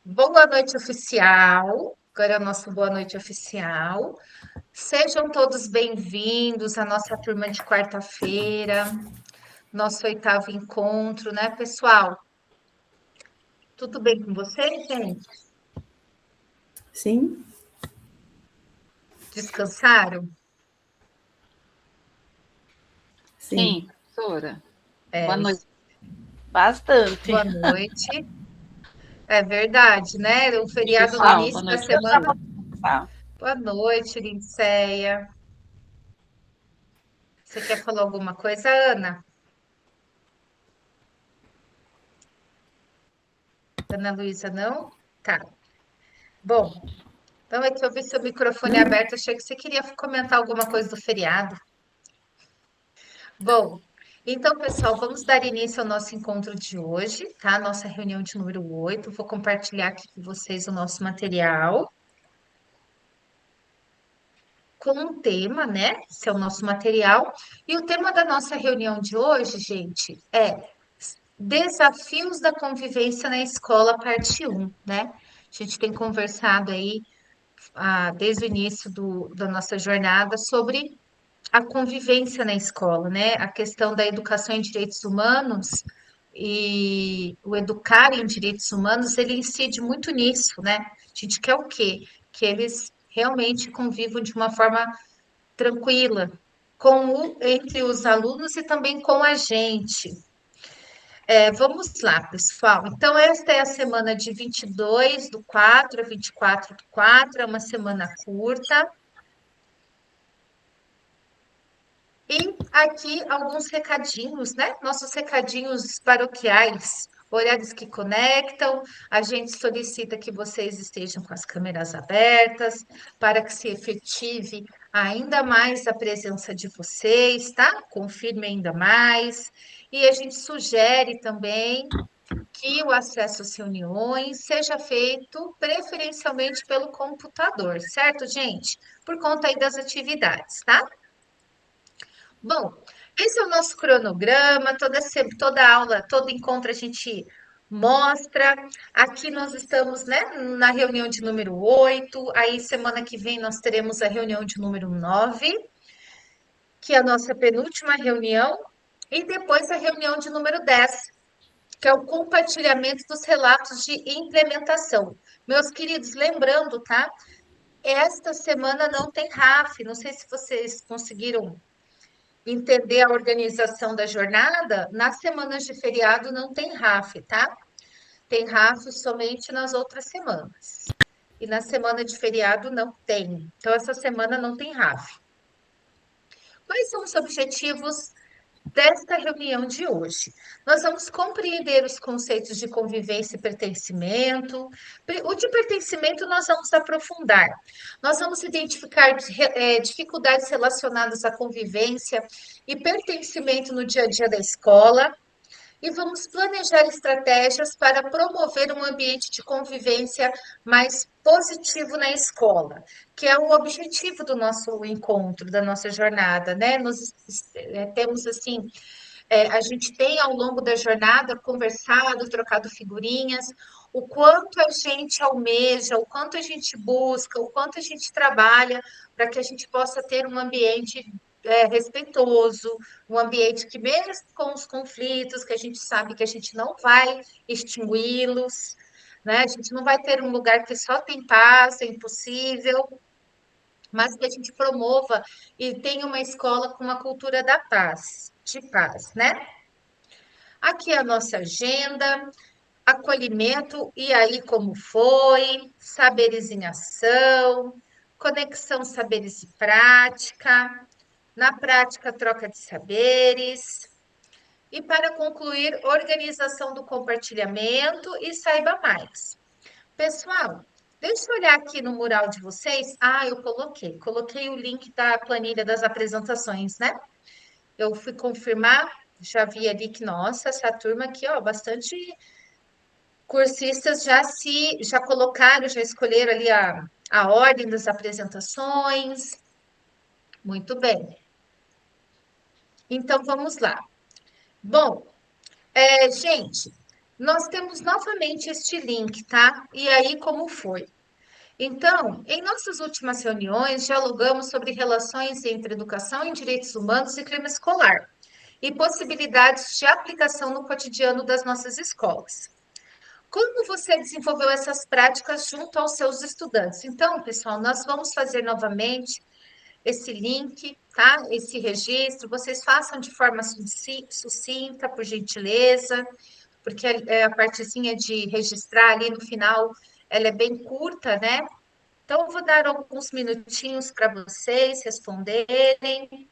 Boa noite oficial. Agora é o nosso boa noite oficial. Sejam todos bem-vindos à nossa turma de quarta-feira, nosso oitavo encontro, né, pessoal? Tudo bem com vocês, gente? Sim, Descansaram? sim. Sim, professora. Boa É, noite. Bastante. boa noite. É verdade, né? O feriado no Pessoal, boa início da noite, semana. pessoal. Boa noite, Linceia. Você quer falar alguma coisa, Ana? Ana Luísa, não? Tá. Bom, então é que eu vi seu microfone aberto, achei que você queria comentar alguma coisa do feriado. Bom, então, pessoal, vamos dar início ao nosso encontro de hoje, tá? Nossa reunião de número 8. Vou compartilhar aqui com vocês o nosso material com um tema, né? Esse é o nosso material. E o tema da nossa reunião de hoje, gente, é Desafios da Convivência na Escola, parte um, né? A gente tem conversado aí desde o início da nossa jornada sobre a convivência na escola, né? A questão da educação em direitos humanos e o educar em direitos humanos, ele incide muito nisso, né? A gente quer o quê? Que eles realmente convivam de uma forma tranquila entre os alunos e também com a gente. Vamos lá, pessoal. Então, esta é a semana de 22/4 a 24/4, é uma semana curta. E aqui alguns recadinhos, né? Nossos recadinhos paroquiais, horários que conectam. A gente solicita que vocês estejam com as câmeras abertas para que se efetive ainda mais a presença de vocês, tá? Confirme ainda mais. E a gente sugere também que o acesso às reuniões seja feito preferencialmente pelo computador, certo, gente? Por conta aí das atividades, tá? Bom, esse é o nosso cronograma, toda aula, todo encontro a gente mostra. Aqui nós estamos, né, na reunião de número 8. Aí semana que vem nós teremos a reunião de número 9, que é a nossa penúltima reunião, e depois a reunião de número 10, que é o compartilhamento dos relatos de implementação. Meus queridos, lembrando, tá? Esta semana não tem RAF, não sei se vocês conseguiram entender a organização da jornada, nas semanas de feriado não tem RAF, tá? Tem RAF somente nas outras semanas. E na semana de feriado não tem. Então, essa semana não tem RAF. Quais são os objetivos desta reunião de hoje? Nós vamos compreender os conceitos de convivência e pertencimento. O de pertencimento nós vamos aprofundar. Nós vamos identificar dificuldades relacionadas à convivência e pertencimento no dia a dia da escola. E vamos planejar estratégias para promover um ambiente de convivência mais positivo na escola, que é o objetivo do nosso encontro, da nossa jornada, né? Nós temos assim a gente tem ao longo da jornada conversado, trocado figurinhas, o quanto a gente almeja, o quanto a gente busca, o quanto a gente trabalha para que a gente possa ter um ambiente respeitoso, um ambiente que, mesmo com os conflitos, que a gente sabe que a gente não vai extingui-los, né? A gente não vai ter um lugar que só tem paz, é impossível, mas que a gente promova e tenha uma escola com uma cultura da paz, de paz, né? Aqui é a nossa agenda, acolhimento, e aí como foi, saberes em ação, conexão saberes e prática, na prática troca de saberes, e para concluir, organização do compartilhamento e saiba mais. Pessoal, deixa eu olhar aqui no mural de vocês. Eu coloquei o link da planilha das apresentações, né? Eu fui confirmar, já vi ali que, nossa, essa turma aqui, ó, bastante cursistas já colocaram, já escolheram ali a ordem das apresentações. Muito bem. Então, vamos lá. Bom, gente, Nós temos novamente este link, tá? E aí, como foi? Então, em nossas últimas reuniões, dialogamos sobre relações entre educação em direitos humanos e clima escolar e possibilidades de aplicação no cotidiano das nossas escolas. Como você desenvolveu essas práticas junto aos seus estudantes? Então, pessoal, nós vamos fazer novamente esse link, tá? Esse registro. Vocês façam de forma sucinta, por gentileza, porque a partezinha de registrar ali no final, ela é bem curta, né? Então, eu vou dar alguns minutinhos para vocês responderem.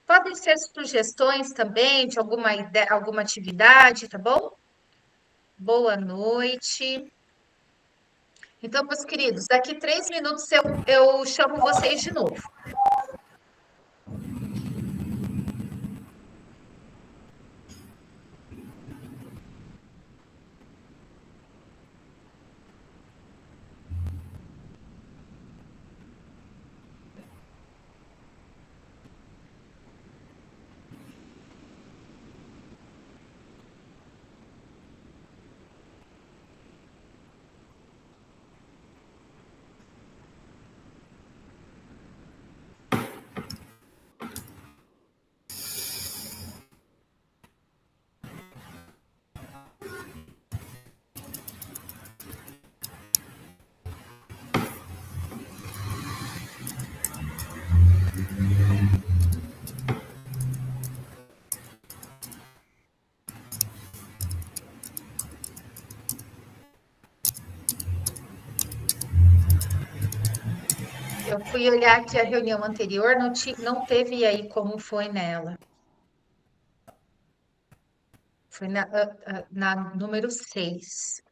Podem ser sugestões também de alguma ideia, alguma atividade, tá bom? Boa noite. Então, meus queridos, daqui 3 minutos eu chamo vocês de novo. Eu fui olhar aqui a reunião anterior, não teve aí como foi nela. Foi na número 6.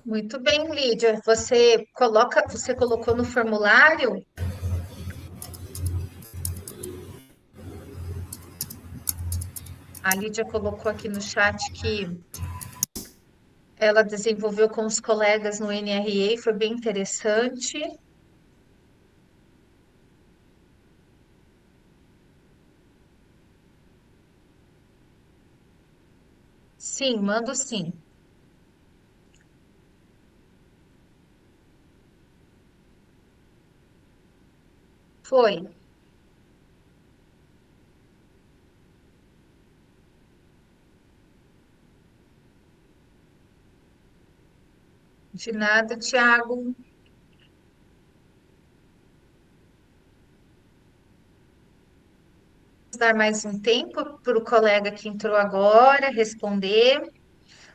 Muito bem, Lídia. Você colocou no formulário? A Lídia colocou aqui no chat que ela desenvolveu com os colegas no NRA, foi bem interessante. Sim, mando sim. Foi. De nada, Tiago. Dar mais um tempo para o colega que entrou agora responder,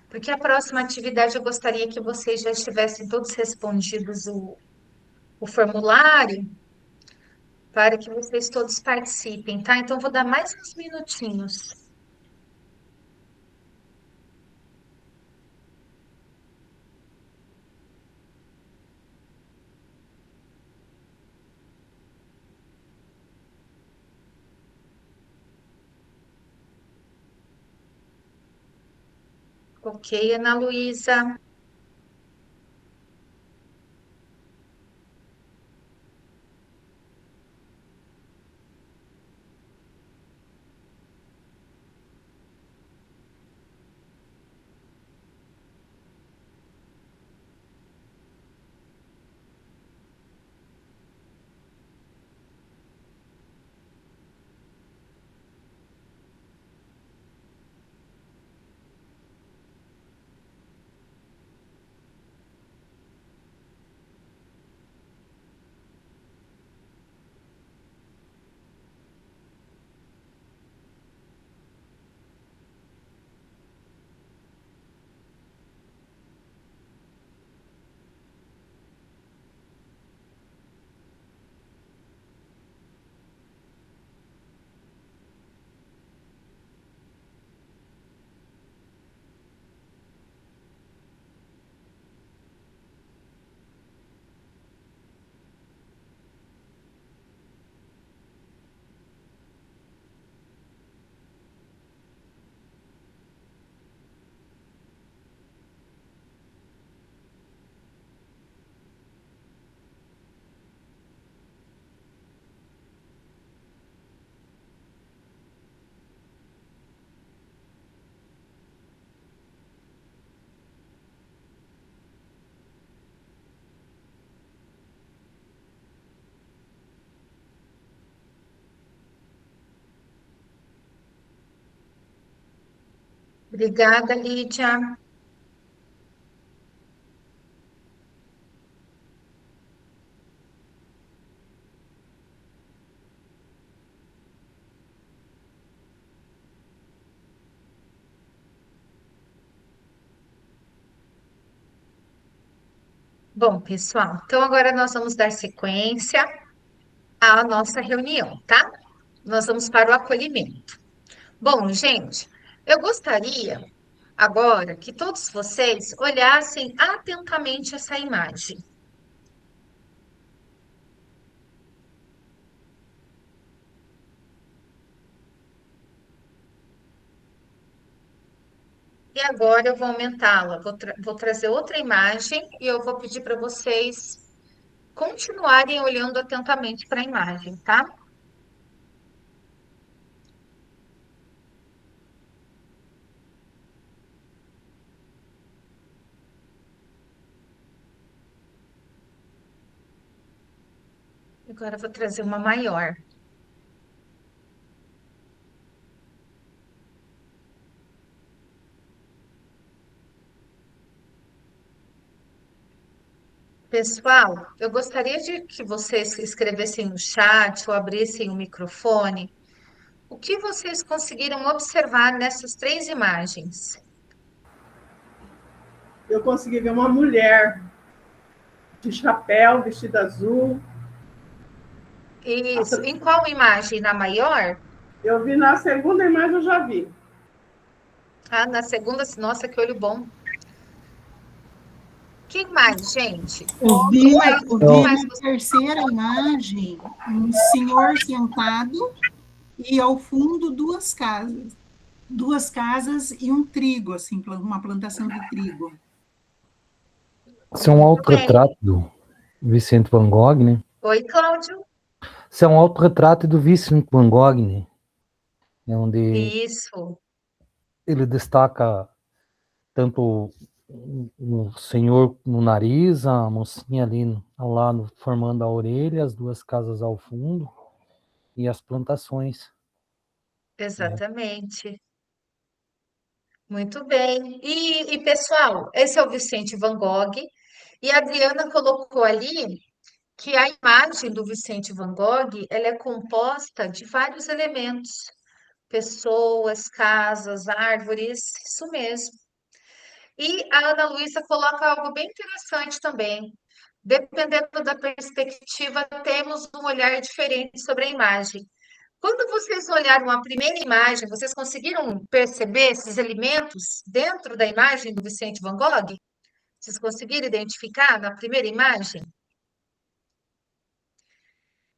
porque a próxima atividade eu gostaria que vocês já estivessem todos respondidos o formulário, para que vocês todos participem, tá? Então, vou dar mais uns minutinhos. Ok, Ana Luísa. Obrigada, Lídia. Bom, pessoal, então agora nós vamos dar sequência à nossa reunião, tá? Nós vamos para o acolhimento. Bom, gente, eu gostaria agora que todos vocês olhassem atentamente essa imagem. E agora eu vou aumentá-la, vou trazer outra imagem e eu vou pedir para vocês continuarem olhando atentamente para a imagem, tá? Agora eu vou trazer uma maior. Pessoal, eu gostaria de que vocês escrevessem no chat ou abrissem o microfone. O que vocês conseguiram observar nessas três imagens? Eu consegui ver uma mulher de chapéu, vestido azul. Isso. Em qual imagem? Na maior? Eu vi na segunda imagem, eu já vi. Ah, na segunda, nossa, que olho bom. Quem mais, gente? Eu vi, Quem mais, eu quem vi mais na terceira imagem um senhor sentado e ao fundo duas casas e um trigo, assim, uma plantação de trigo. Isso é um autorretrato do Vicente Van Gogh, né? Oi, Cláudio. Isso é um autorretrato do Vicente Van Gogh, né? É onde Isso. ele destaca tanto o senhor no nariz, a mocinha ali ao lado formando a orelha, as duas casas ao fundo e as plantações. Exatamente. Muito bem. Pessoal, esse é o Vicente Van Gogh. E a Adriana colocou ali que a imagem do Vicente Van Gogh, ela é composta de vários elementos. Pessoas, casas, árvores, isso mesmo. E a Ana Luísa coloca algo bem interessante também. Dependendo da perspectiva, temos um olhar diferente sobre a imagem. Quando vocês olharam a primeira imagem, vocês conseguiram perceber esses elementos dentro da imagem do Vicente Van Gogh? Vocês conseguiram identificar na primeira imagem?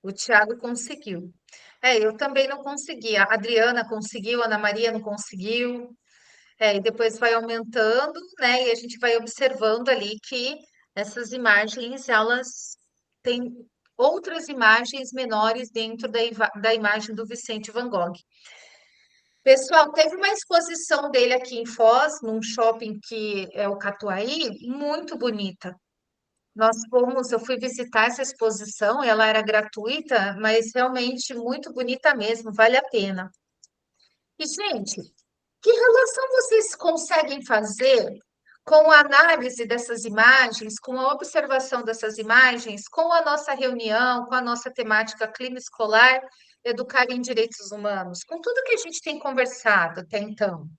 O Tiago conseguiu. Eu também não consegui. A Adriana conseguiu, a Ana Maria não conseguiu. E depois vai aumentando, né? E a gente vai observando ali que essas imagens, elas têm outras imagens menores dentro da imagem do Vicente Van Gogh. Pessoal, teve uma exposição dele aqui em Foz, num shopping que é o Catuaí, muito bonita. Eu fui visitar essa exposição, ela era gratuita, mas realmente muito bonita mesmo, vale a pena. E, gente, que relação vocês conseguem fazer com a análise dessas imagens, com a observação dessas imagens, com a nossa reunião, com a nossa temática clima escolar, educar em direitos humanos, com tudo que a gente tem conversado até então?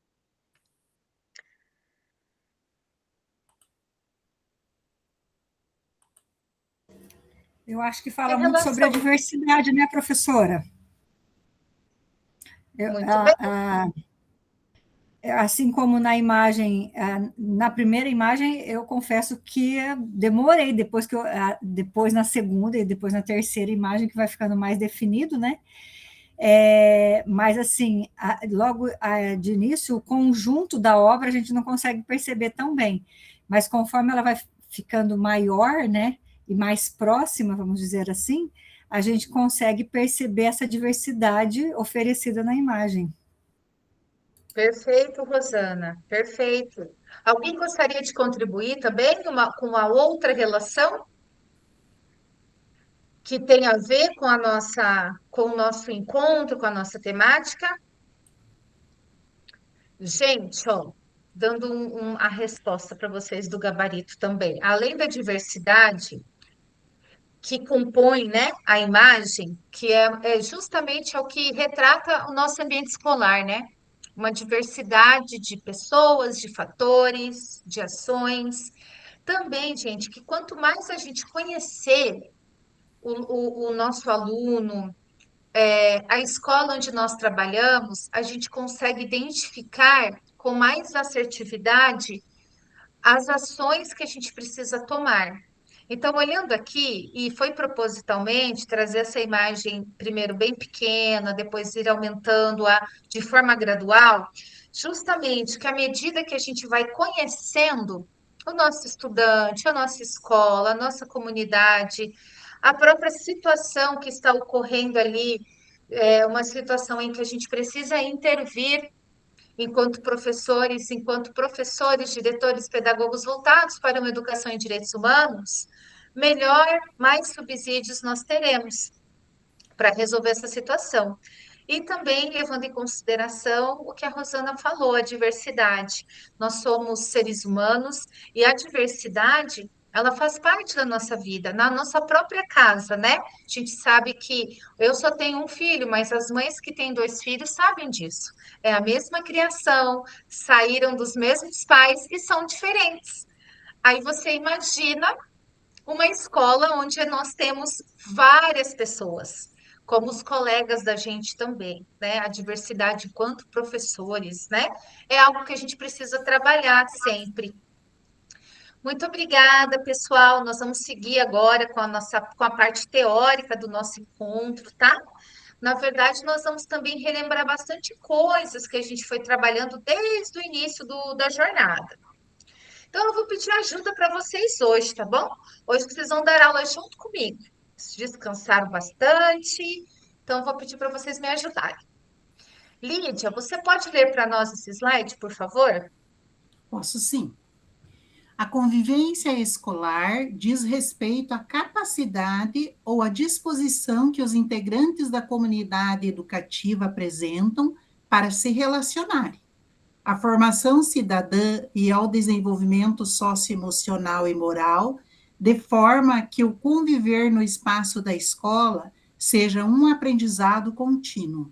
Eu acho que Que fala muito sobre a relação? diversidade, né, professora? Muito bem. Assim como na imagem, na primeira imagem, eu confesso que demorei, depois na segunda e depois na terceira imagem, que vai ficando mais definido, né? Mas, assim, logo de início, o conjunto da obra a gente não consegue perceber tão bem, mas conforme ela vai ficando maior, né, e mais próxima, vamos dizer assim, a gente consegue perceber essa diversidade oferecida na imagem. Perfeito, Rosana, perfeito. Alguém gostaria de contribuir também com uma outra relação que tem a ver com o nosso encontro, com a nossa temática? Gente, ó, dando a resposta para vocês do gabarito também. Além da diversidade que compõe, né, a imagem, que é justamente o que retrata o nosso ambiente escolar, né? Uma diversidade de pessoas, de fatores, de ações. Também, gente, que quanto mais a gente conhecer o nosso aluno, a escola onde nós trabalhamos, a gente consegue identificar com mais assertividade as ações que a gente precisa tomar. Então, olhando aqui, e foi propositalmente trazer essa imagem primeiro bem pequena, depois ir aumentando-a de forma gradual, justamente que à medida que a gente vai conhecendo o nosso estudante, a nossa escola, a nossa comunidade, a própria situação que está ocorrendo ali, uma situação em que a gente precisa intervir enquanto professores, diretores, pedagogos voltados para uma educação em direitos humanos, melhor, mais subsídios nós teremos para resolver essa situação. E também levando em consideração o que a Rosana falou, a diversidade. Nós somos seres humanos e a diversidade, ela faz parte da nossa vida, na nossa própria casa, né? A gente sabe que eu só tenho um filho, mas as mães que têm 2 filhos sabem disso. É a mesma criação, saíram dos mesmos pais e são diferentes. Aí você imagina uma escola onde nós temos várias pessoas, como os colegas da gente também, né? A diversidade enquanto professores, né? É algo que a gente precisa trabalhar sempre. Muito obrigada, pessoal. Nós vamos seguir agora com a parte teórica do nosso encontro, tá? Na verdade, nós vamos também relembrar bastante coisas que a gente foi trabalhando desde o início da jornada. Então, eu vou pedir ajuda para vocês hoje, tá bom? Hoje vocês vão dar aula junto comigo. Descansaram bastante, então eu vou pedir para vocês me ajudarem. Lídia, você pode ler para nós esse slide, por favor? Posso sim. A convivência escolar diz respeito à capacidade ou à disposição que os integrantes da comunidade educativa apresentam para se relacionarem. A formação cidadã e ao desenvolvimento socioemocional e moral, de forma que o conviver no espaço da escola seja um aprendizado contínuo.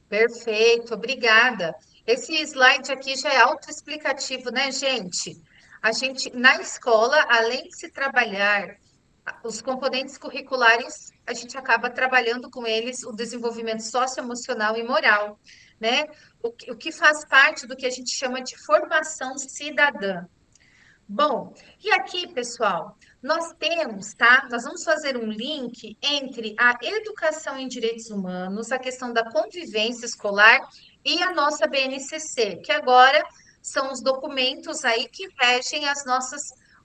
Perfeito, obrigada. Esse slide aqui já é autoexplicativo, né, gente? A gente, na escola, além de se trabalhar os componentes curriculares, a gente acaba trabalhando com eles o desenvolvimento socioemocional e moral, né? O que faz parte do que a gente chama de formação cidadã. Bom, e aqui, pessoal, nós temos, tá? Nós vamos fazer um link entre a educação em direitos humanos, a questão da convivência escolar e a nossa BNCC, que agora são os documentos aí que regem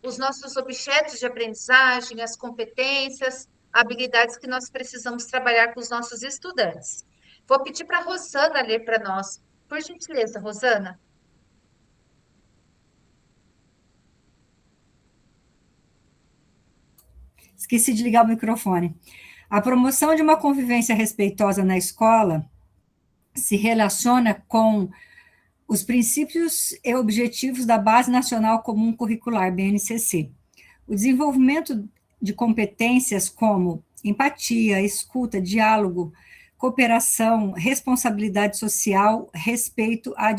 os nossos objetos de aprendizagem, as competências, habilidades que nós precisamos trabalhar com os nossos estudantes. Vou pedir para a Rosana ler para nós. Por gentileza, Rosana. Esqueci de ligar o microfone. A promoção de uma convivência respeitosa na escola se relaciona com os princípios e objetivos da Base Nacional Comum Curricular, BNCC. O desenvolvimento de competências como empatia, escuta, diálogo, cooperação, responsabilidade social, respeito às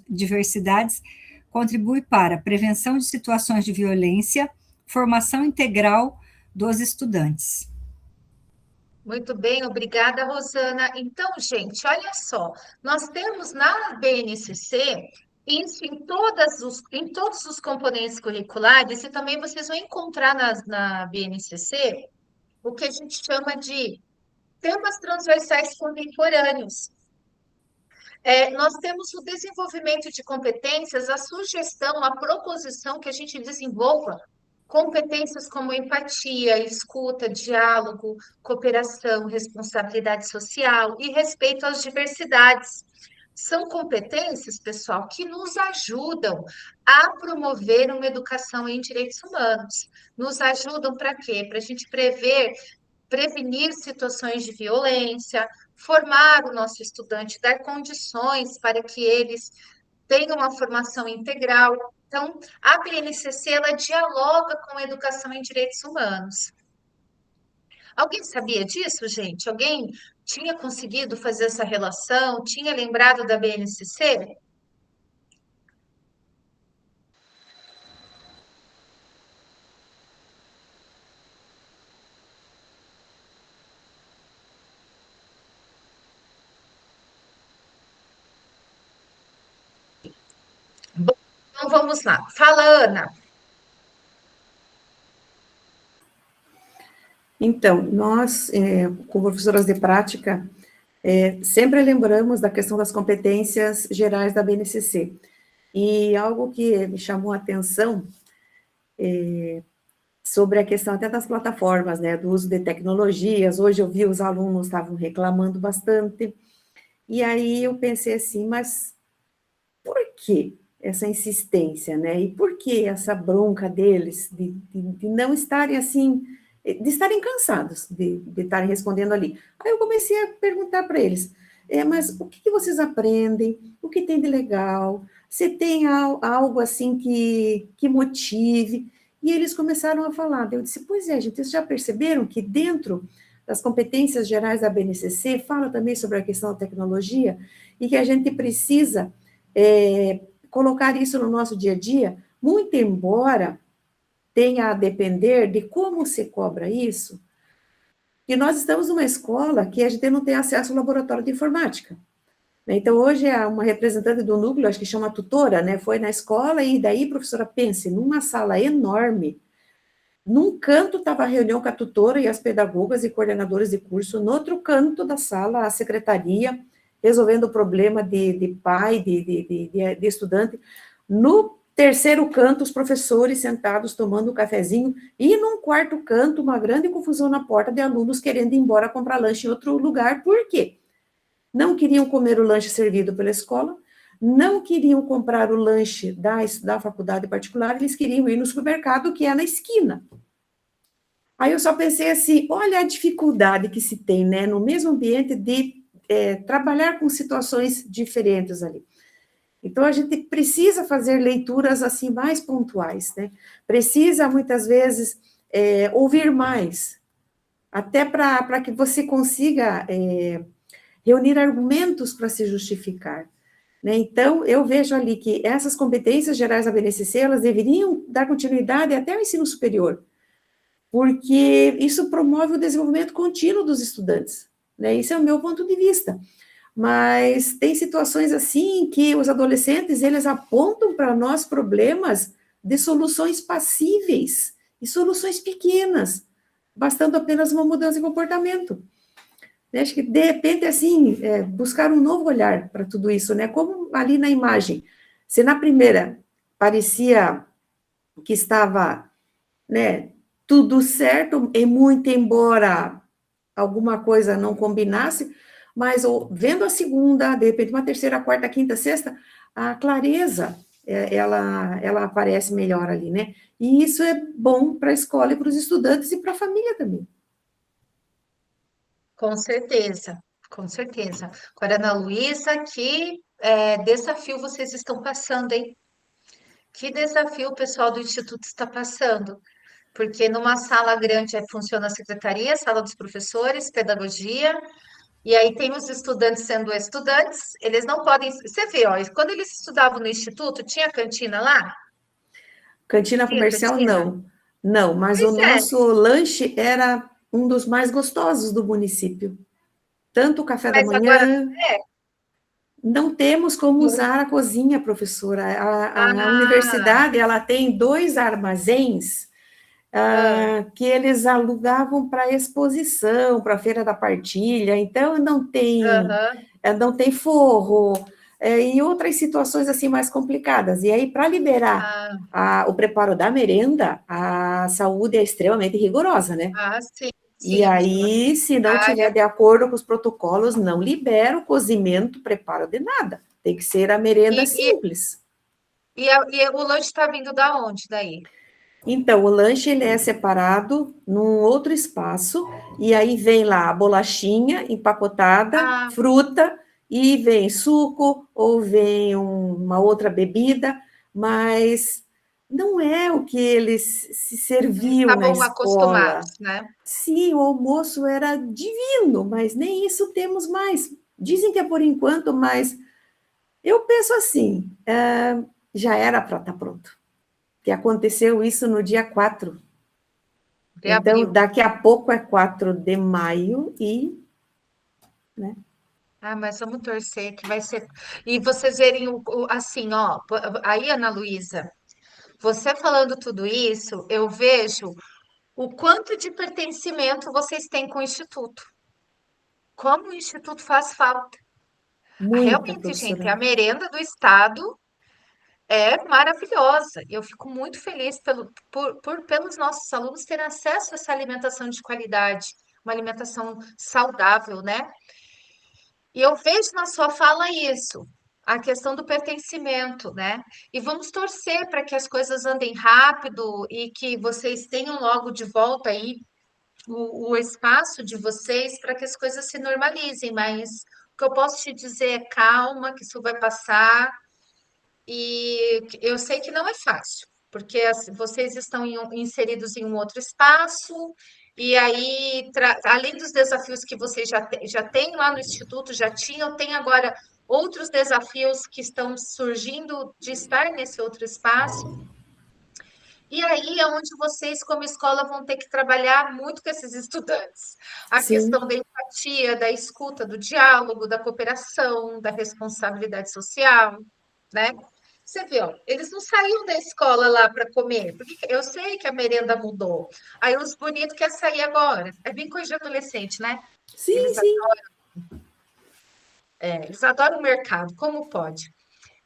diversidades, contribui para a prevenção de situações de violência, formação integral dos estudantes. Muito bem, obrigada, Rosana. Então, gente, olha só, nós temos na BNCC isso em todos os componentes curriculares, e também vocês vão encontrar na BNCC o que a gente chama de temas transversais contemporâneos. Nós temos o desenvolvimento de competências, a sugestão, a proposição que a gente desenvolva competências como empatia, escuta, diálogo, cooperação, responsabilidade social e respeito às diversidades. São competências, pessoal, que nos ajudam a promover uma educação em direitos humanos. Nos ajudam para quê? Para a gente prevenir situações de violência, formar o nosso estudante, dar condições para que eles tenham uma formação integral. Então, a BNCC, ela dialoga com a educação em direitos humanos. Alguém sabia disso, gente? Alguém tinha conseguido fazer essa relação? Tinha lembrado da BNCC? Bom, então vamos lá. Fala, Ana. Então, nós, como professoras de prática, sempre lembramos da questão das competências gerais da BNCC. E algo que me chamou a atenção sobre a questão até das plataformas, né, do uso de tecnologias. Hoje eu vi os alunos estavam reclamando bastante, e aí eu pensei assim, mas por que essa insistência, né? E por que essa bronca deles de não estarem assim, de estarem cansados de estarem respondendo ali? Aí eu comecei a perguntar para eles, mas o que vocês aprendem? O que tem de legal? Se tem algo assim que motive? E eles começaram a falar. Eu disse, pois é, gente, vocês já perceberam que dentro das competências gerais da BNCC fala também sobre a questão da tecnologia e que a gente precisa colocar isso no nosso dia a dia, muito embora tenha a depender de como se cobra isso, que nós estamos numa escola que a gente não tem acesso ao laboratório de informática. Então, hoje, uma representante do núcleo, acho que chama tutora, né, foi na escola e daí, professora, pense, numa sala enorme, num canto estava a reunião com a tutora e as pedagogas e coordenadores de curso, no outro canto da sala, a secretaria, resolvendo o problema de pai, de estudante. No terceiro canto, os professores sentados tomando um cafezinho, e num quarto canto, uma grande confusão na porta de alunos querendo ir embora comprar lanche em outro lugar. Por quê? Não queriam comer o lanche servido pela escola, não queriam comprar o lanche da faculdade particular, eles queriam ir no supermercado, que é na esquina. Aí eu só pensei assim, olha a dificuldade que se tem, né, no mesmo ambiente de trabalhar com situações diferentes ali. Então, a gente precisa fazer leituras, assim, mais pontuais, né? Precisa, muitas vezes, ouvir mais, até para que você consiga reunir argumentos para se justificar, né? Então, eu vejo ali que essas competências gerais da BNCC, elas deveriam dar continuidade até ao ensino superior, porque isso promove o desenvolvimento contínuo dos estudantes, né? Esse é o meu ponto de vista. Mas tem situações assim que os adolescentes, eles apontam para nós problemas de soluções passíveis e soluções pequenas, bastando apenas uma mudança de comportamento. Acho que, de repente, assim, buscar um novo olhar para tudo isso, né? Como ali na imagem, se na primeira parecia que estava, né, tudo certo, e muito embora alguma coisa não combinasse, mas vendo a segunda, de repente uma terceira, quarta, quinta, sexta, a clareza, ela aparece melhor ali, né? E isso é bom para a escola e para os estudantes e para a família também. Com certeza, com certeza. Agora, Ana Luísa, que desafio vocês estão passando, hein? Que desafio o pessoal do Instituto está passando? Porque numa sala grande funciona a secretaria, sala dos professores, pedagogia, e aí tem os estudantes sendo estudantes, eles não podem. Você vê, ó, quando eles estudavam no Instituto, tinha cantina lá? Cantina Tinha comercial, cantina? não. Não, mas Pois o é. nosso lanche era um dos mais gostosos do município. Tanto o café da Mas agora, manhã, não temos como usar a cozinha, professora. A universidade, ela tem 2 armazéns que eles alugavam para exposição, para a Feira da Partilha, então não tem forro, e outras situações assim mais complicadas. E aí, para liberar o preparo da merenda, a saúde é extremamente rigorosa, né? sim, E sim. aí, se não tiver de acordo com os protocolos, não libera o cozimento, preparo de nada. Tem que ser a merenda simples. E o lanche está vindo da onde daí? Então, o lanche ele é separado num outro espaço, e aí vem lá a bolachinha empacotada, Ah, fruta, e vem suco, ou vem uma outra bebida, mas não é o que eles se eles serviam na estavam escola. acostumados, né? Sim, o almoço era divino, mas nem isso temos mais. Dizem que é por enquanto, mas eu penso assim, já era para estar pronto, que aconteceu isso no dia 4. De Então, abril. daqui a pouco é 4 de maio e, né? Ah, mas vamos torcer que vai ser. E vocês verem assim, ó, aí, Ana Luísa, você falando tudo isso, eu vejo o quanto de pertencimento vocês têm com o Instituto. Como o Instituto faz falta. Muita, Realmente, gente, professora. a merenda do Estado é maravilhosa. Eu fico muito feliz pelos nossos alunos terem acesso a essa alimentação de qualidade, uma alimentação saudável, né? E eu vejo na sua fala isso, a questão do pertencimento, né? E vamos torcer para que as coisas andem rápido e que vocês tenham logo de volta aí o espaço de vocês para que as coisas se normalizem. Mas o que eu posso te dizer é calma, que isso vai passar. E eu sei que não é fácil, porque vocês estão inseridos em um outro espaço, e aí, além dos desafios que vocês já têm lá no Instituto, já tinham, tem agora outros desafios que estão surgindo de estar nesse outro espaço. E aí é onde vocês, como escola, vão ter que trabalhar muito com esses estudantes. A questão Sim, da empatia, da escuta, do diálogo, da cooperação, da responsabilidade social, né? Você vê, ó, eles não saíram da escola lá para comer, porque eu sei que a merenda mudou. Aí os bonitos querem sair agora. É bem coisa de adolescente, né? sim, Eles, sim. eles adoram o mercado, como pode?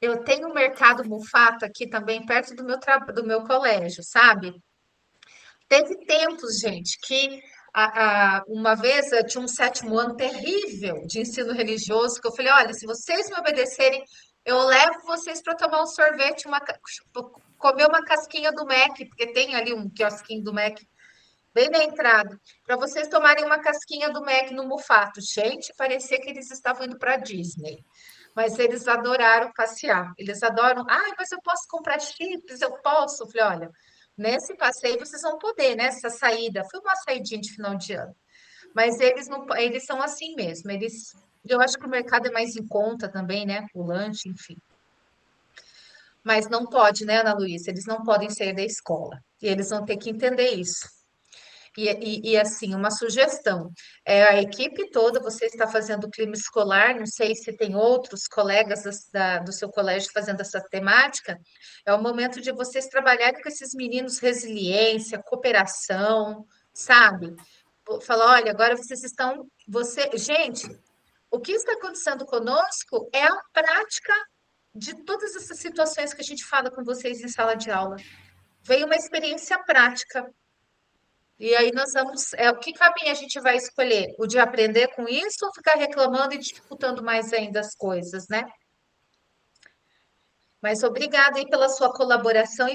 Eu tenho um mercado Mufato aqui também, perto do meu colégio, sabe? Teve tempos, gente, que uma vez eu tinha um sétimo ano terrível de ensino religioso, que eu falei, olha, se vocês me obedecerem, eu levo vocês para tomar um sorvete, comer uma casquinha do Mac, porque tem ali um quiosquinho do Mac bem na entrada, para vocês tomarem uma casquinha do Mac no Mufato. Gente, parecia que eles estavam indo para a Disney. Mas eles adoraram passear. Eles adoram. Ah, mas eu posso comprar chips, eu posso. Eu falei, olha, nesse passeio vocês vão poder, nessa saída. Foi uma saidinha de final de ano. Mas eles não, eles são assim mesmo. Eu acho que o mercado é mais em conta também, né? O lanche, enfim. Mas não pode, né, Ana Luísa? Eles não podem sair da escola. E eles vão ter que entender isso. Assim, uma sugestão, a equipe toda, você está fazendo o clima escolar, não sei se tem outros colegas do seu colégio fazendo essa temática, é o momento de vocês trabalharem com esses meninos resiliência, cooperação, sabe? Falar, olha, agora vocês estão, gente, o que está acontecendo conosco é a prática de todas essas situações que a gente fala com vocês em sala de aula. Veio uma experiência prática. E aí nós vamos. O que caminho a gente vai escolher? O de aprender com isso ou ficar reclamando e dificultando mais ainda as coisas, né? Mas obrigada aí pela sua colaboração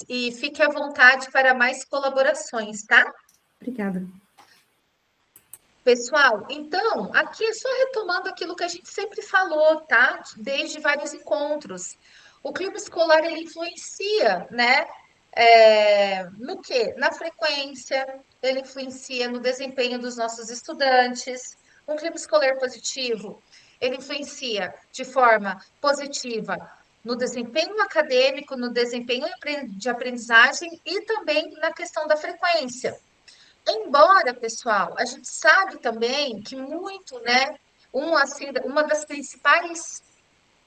e fique à vontade para mais colaborações, tá? Obrigada. Pessoal, então, aqui é só retomando aquilo que a gente sempre falou, tá? Desde vários encontros. O clima escolar, ele influencia, né? No quê? Na frequência, ele influencia no desempenho dos nossos estudantes. Um clima escolar positivo, ele influencia de forma positiva no desempenho acadêmico, no desempenho de aprendizagem e também na questão da frequência. Embora, pessoal, a gente sabe também que muito, né? Uma das principais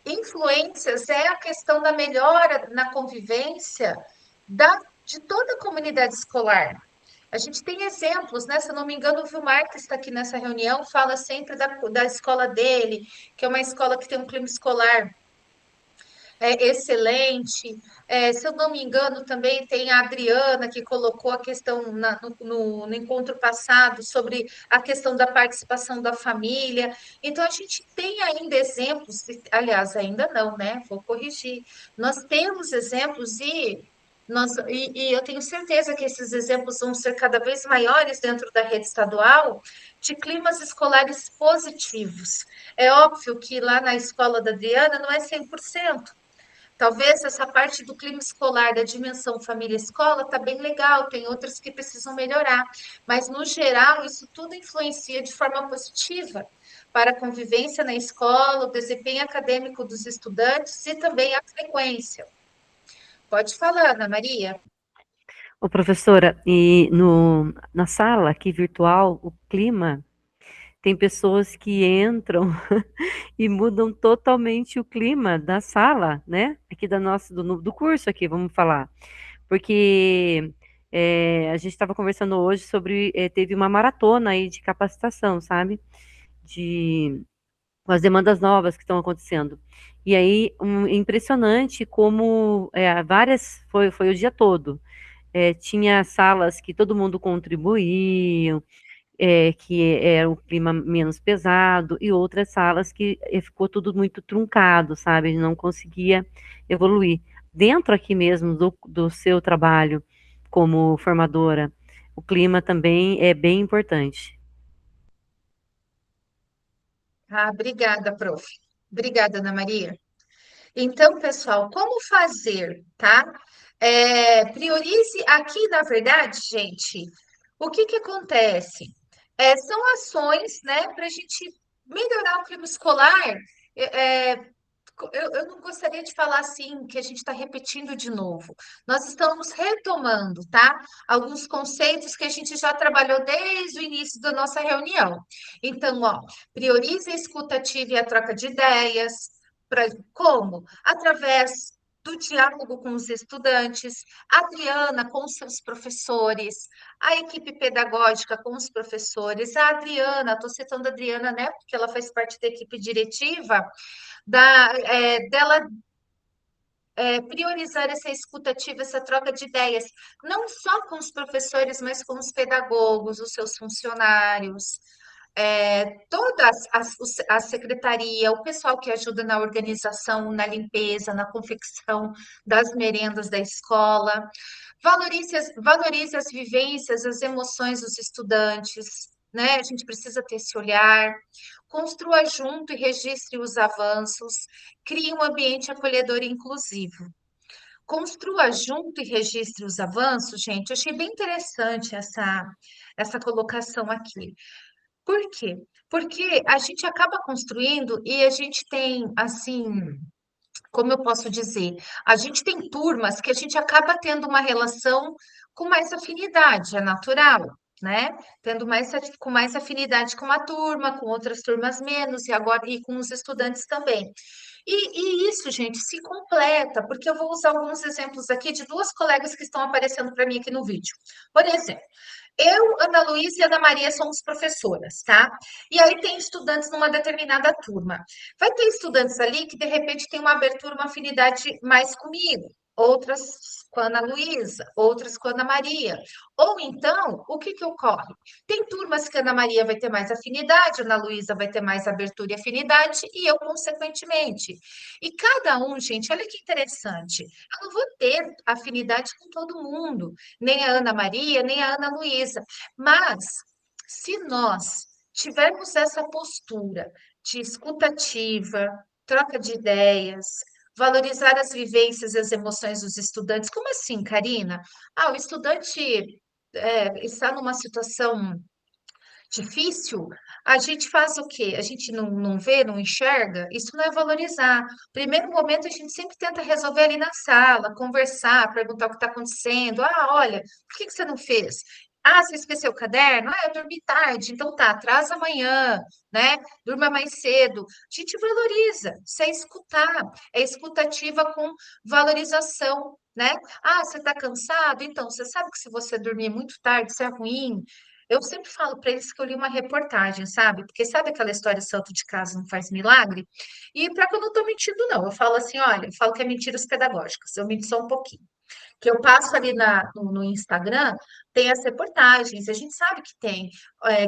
influências é a questão da melhora na convivência de toda a comunidade escolar. A gente tem exemplos, né? Se eu não me engano, o Vilmar, que está aqui nessa reunião, fala sempre da escola dele, que é uma escola que tem um clima escolar excelente. Se eu não me engano, também tem a Adriana, que colocou a questão no encontro passado sobre a questão da participação da família. Então, a gente tem ainda exemplos, aliás, ainda não, né? Vou corrigir. Nós temos exemplos e E eu tenho certeza que esses exemplos vão ser cada vez maiores dentro da rede estadual de climas escolares positivos. É óbvio que lá na escola da Adriana não é 100%. Talvez essa parte do clima escolar, da dimensão família-escola, está bem legal, tem outras que precisam melhorar, mas no geral isso tudo influencia de forma positiva para a convivência na escola, o desempenho acadêmico dos estudantes e também a frequência. Pode falar, Ana Maria. Ô, professora, e na sala aqui virtual, o clima, tem pessoas que entram e mudam totalmente o clima da sala, né? Aqui do curso aqui, vamos falar. Porque a gente estava conversando hoje sobre, teve uma maratona aí de capacitação, sabe? Com as demandas novas que estão acontecendo. E aí, impressionante como foi o dia todo. Tinha salas que todo mundo contribuía, que era o clima menos pesado, e outras salas que ficou tudo muito truncado, sabe? Não conseguia evoluir. Dentro aqui mesmo do seu trabalho como formadora, o clima também é bem importante. Obrigada, prof. Obrigada, Ana Maria. Então, pessoal, como fazer, tá? Priorize aqui, na verdade, gente, o que que acontece? São ações, né, para a gente melhorar o clima escolar. Eu não gostaria de falar assim, que a gente está repetindo de novo. Nós estamos retomando, tá? Alguns conceitos que a gente já trabalhou desde o início da nossa reunião. Então, ó, priorize a escuta ativa e a troca de ideias. Como? Através do diálogo com os estudantes, a Adriana com os seus professores, a equipe pedagógica com os professores, a Adriana, estou citando a Adriana, né, porque ela faz parte da equipe diretiva, dela priorizar essa escutativa, essa troca de ideias, não só com os professores, mas com os pedagogos, os seus funcionários, toda a secretaria, o pessoal que ajuda na organização, na limpeza, na confecção das merendas da escola. Valorize as vivências, as emoções dos estudantes, né? A gente precisa ter esse olhar. Construa junto e registre os avanços. Crie um ambiente acolhedor e inclusivo. Construa junto e registre os avanços, gente. Eu achei bem interessante essa colocação aqui. Por quê? Porque a gente acaba construindo e a gente tem, assim, como eu posso dizer, a gente tem turmas que a gente acaba tendo uma relação com mais afinidade, é natural, né? Com mais afinidade com uma turma, com outras turmas menos, e com os estudantes também. E isso, gente, se completa, porque eu vou usar alguns exemplos aqui de duas colegas que estão aparecendo para mim aqui no vídeo. Por exemplo, eu, Ana Luísa e Ana Maria somos professoras, tá? E aí tem estudantes numa determinada turma. Vai ter estudantes ali que, de repente, tem uma abertura, uma afinidade mais comigo, outras com a Ana Luísa, outras com a Ana Maria. Ou então, o que que ocorre? Tem turmas que a Ana Maria vai ter mais afinidade, a Ana Luísa vai ter mais abertura e afinidade, e eu, consequentemente. E cada um, gente, olha que interessante. Eu não vou ter afinidade com todo mundo, nem a Ana Maria, nem a Ana Luísa. Mas, se nós tivermos essa postura de escutativa, troca de ideias, valorizar as vivências e as emoções dos estudantes. Como assim, Karina? O estudante está numa situação difícil, a gente faz o quê? A gente não vê, não enxerga? Isso não é valorizar. Primeiro momento, a gente sempre tenta resolver ali na sala, conversar, perguntar o que está acontecendo. Olha, por que você não fez? Você esqueceu o caderno? Eu dormi tarde, então tá, atrasa amanhã, né? Durma mais cedo. A gente valoriza, isso é escutar, é escutativa com valorização, né? Você está cansado? Então, você sabe que se você dormir muito tarde, isso é ruim. Eu sempre falo para eles que eu li uma reportagem, sabe? Porque sabe aquela história santo de casa não faz milagre? E para que eu não estou mentindo, não. Eu falo assim, olha, eu falo que é mentiras pedagógicas, eu minto só um pouquinho. que eu passo ali no Instagram, tem as reportagens, a gente sabe que tem,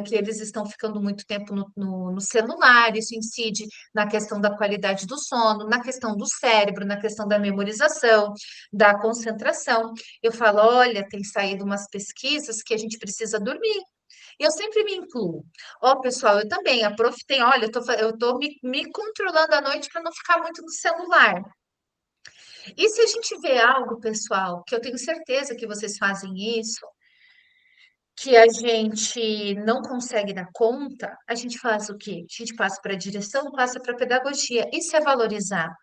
que eles estão ficando muito tempo no celular, isso incide na questão da qualidade do sono, na questão do cérebro, na questão da memorização, da concentração. Eu falo, olha, tem saído umas pesquisas que a gente precisa dormir. E eu sempre me incluo. Ó, pessoal, eu também, a prof tem, olha, eu tô me controlando à noite para não ficar muito no celular. E se a gente vê algo, pessoal, que eu tenho certeza que vocês fazem isso, que a gente não consegue dar conta, a gente faz o quê? A gente passa para a direção, passa para a pedagogia. Isso é valorizar.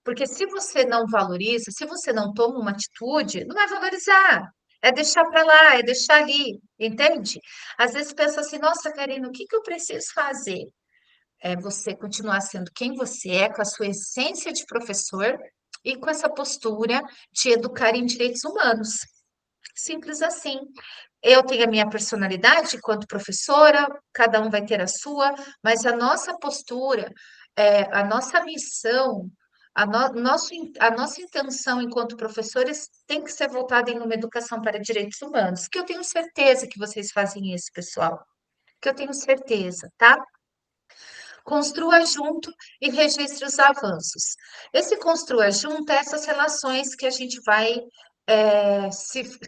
Porque se você não valoriza, se você não toma uma atitude, não vai valorizar. É deixar para lá, é deixar ali, entende? Às vezes pensa assim, nossa, Karina, o que que eu preciso fazer? É você continuar sendo quem você é, com a sua essência de professor e com essa postura de educar em direitos humanos. Simples assim. Eu tenho a minha personalidade enquanto professora, cada um vai ter a sua, mas a nossa postura, a nossa missão, a nossa intenção enquanto professores tem que ser voltada em uma educação para direitos humanos, que eu tenho certeza que vocês fazem isso, pessoal, que eu tenho certeza, tá? Construa junto e registre os avanços. Esse construa junto é essas relações que a gente vai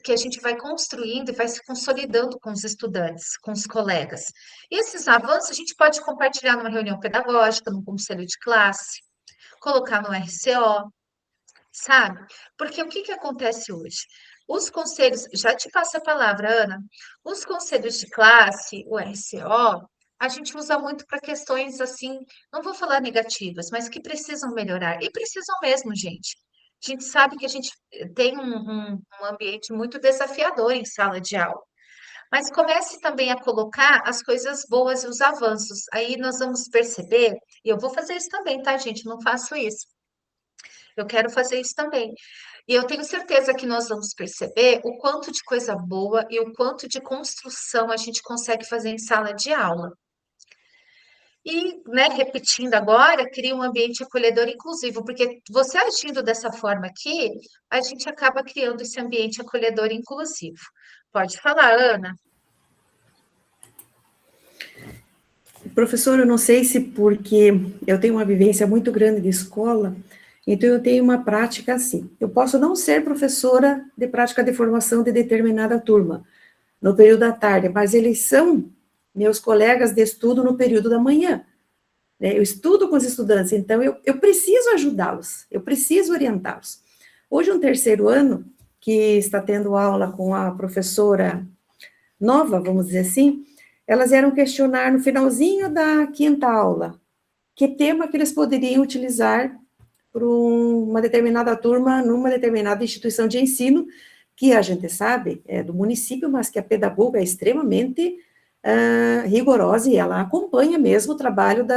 que a gente vai construindo e vai se consolidando com os estudantes, com os colegas. E esses avanços a gente pode compartilhar numa reunião pedagógica, num conselho de classe, colocar no RCO, sabe? Porque o que que acontece hoje? Os conselhos, já te passo a palavra, Ana, os conselhos de classe, o RCO, a gente usa muito para questões assim, não vou falar negativas, mas que precisam melhorar. E precisam mesmo, gente. A gente sabe que a gente tem um ambiente muito desafiador em sala de aula. Mas comece também a colocar as coisas boas e os avanços. Aí nós vamos perceber, e eu vou fazer isso também, tá, gente? Não faço isso. Eu quero fazer isso também. E eu tenho certeza que nós vamos perceber o quanto de coisa boa e o quanto de construção a gente consegue fazer em sala de aula. E, né, repetindo agora, cria um ambiente acolhedor e inclusivo, porque você agindo dessa forma aqui, a gente acaba criando esse ambiente acolhedor e inclusivo. Pode falar, Ana. Professor, eu não sei se porque eu tenho uma vivência muito grande de escola, então eu tenho uma prática assim. Eu posso não ser professora de prática de formação de determinada turma, no período da tarde, mas eles são meus colegas de estudo no período da manhã. Né? Eu estudo com os estudantes, então eu preciso ajudá-los, eu preciso orientá-los. Hoje, um terceiro ano, que está tendo aula com a professora nova, vamos dizer assim, elas vieram questionar no finalzinho da quinta aula que tema que eles poderiam utilizar para uma determinada turma, numa determinada instituição de ensino, que a gente sabe é do município, mas que a pedagoga é extremamente rigorosa e ela acompanha mesmo o trabalho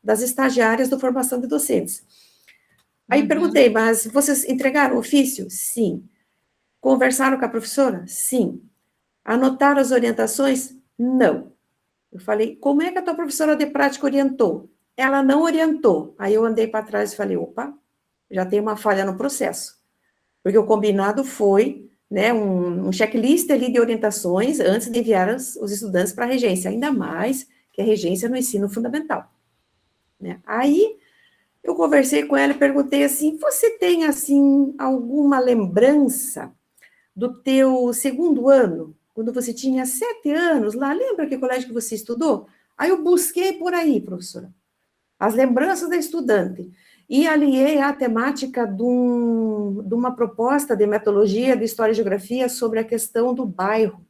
das estagiárias da formação de docentes. Aí perguntei, mas vocês entregaram o ofício? Sim. Conversaram com a professora? Sim. Anotaram as orientações? Não. Eu falei, como é que a tua professora de prática orientou? Ela não orientou. Aí eu andei para trás e falei, opa, já tem uma falha no processo. Porque o combinado foi, né, um checklist ali de orientações antes de enviar os estudantes para a regência, ainda mais que a regência no ensino fundamental. Né? Aí eu conversei com ela e perguntei assim, você tem, assim, alguma lembrança do teu segundo ano, quando você tinha 7 anos, lá, lembra que colégio que você estudou? Aí eu busquei por aí, professora, as lembranças da estudante, e aliei a temática de uma proposta de metodologia de História e Geografia sobre a questão do bairro.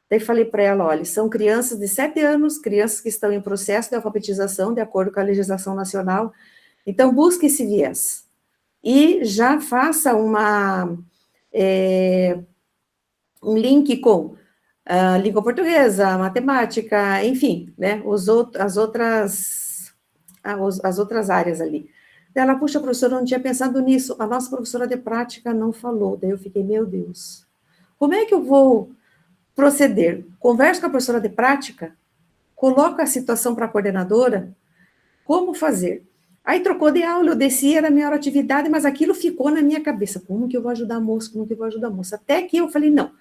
Daí falei para ela, olha, são crianças de 7 anos, crianças que estão em processo de alfabetização, de acordo com a legislação nacional, então busque esse viés. E já faça um link com a língua portuguesa, a matemática, enfim, né, as outras áreas ali. Daí ela, puxa, professora, eu não tinha pensado nisso, a nossa professora de prática não falou. Daí eu fiquei, meu Deus, como é que eu vou proceder? Converso com a professora de prática, coloco a situação para a coordenadora, como fazer? Aí trocou de aula, eu desci, era a minha hora de atividade, mas aquilo ficou na minha cabeça. Como que eu vou ajudar a moça? Como que eu vou ajudar a moça? Até que eu falei, não.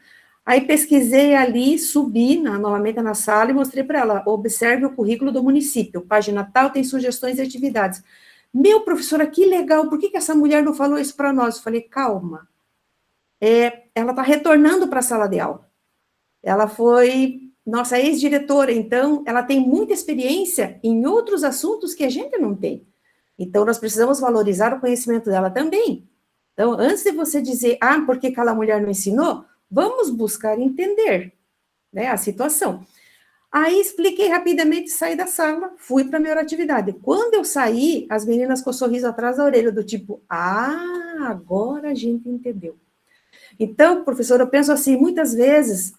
Aí pesquisei ali, subi novamente na sala e mostrei para ela, observe o currículo do município, página tal, tem sugestões de atividades. Meu, professora, que legal, por que essa mulher não falou isso para nós? Eu falei, calma, ela está retornando para a sala de aula. Ela foi nossa ex-diretora, então ela tem muita experiência em outros assuntos que a gente não tem. Então, nós precisamos valorizar o conhecimento dela também. Então, antes de você dizer, por que aquela mulher não ensinou, vamos buscar entender, né, a situação. Aí, expliquei rapidamente, saí da sala, fui para a minha atividade. Quando eu saí, as meninas com o sorriso atrás da orelha, do tipo, agora a gente entendeu. Então, professor, eu penso assim, muitas vezes,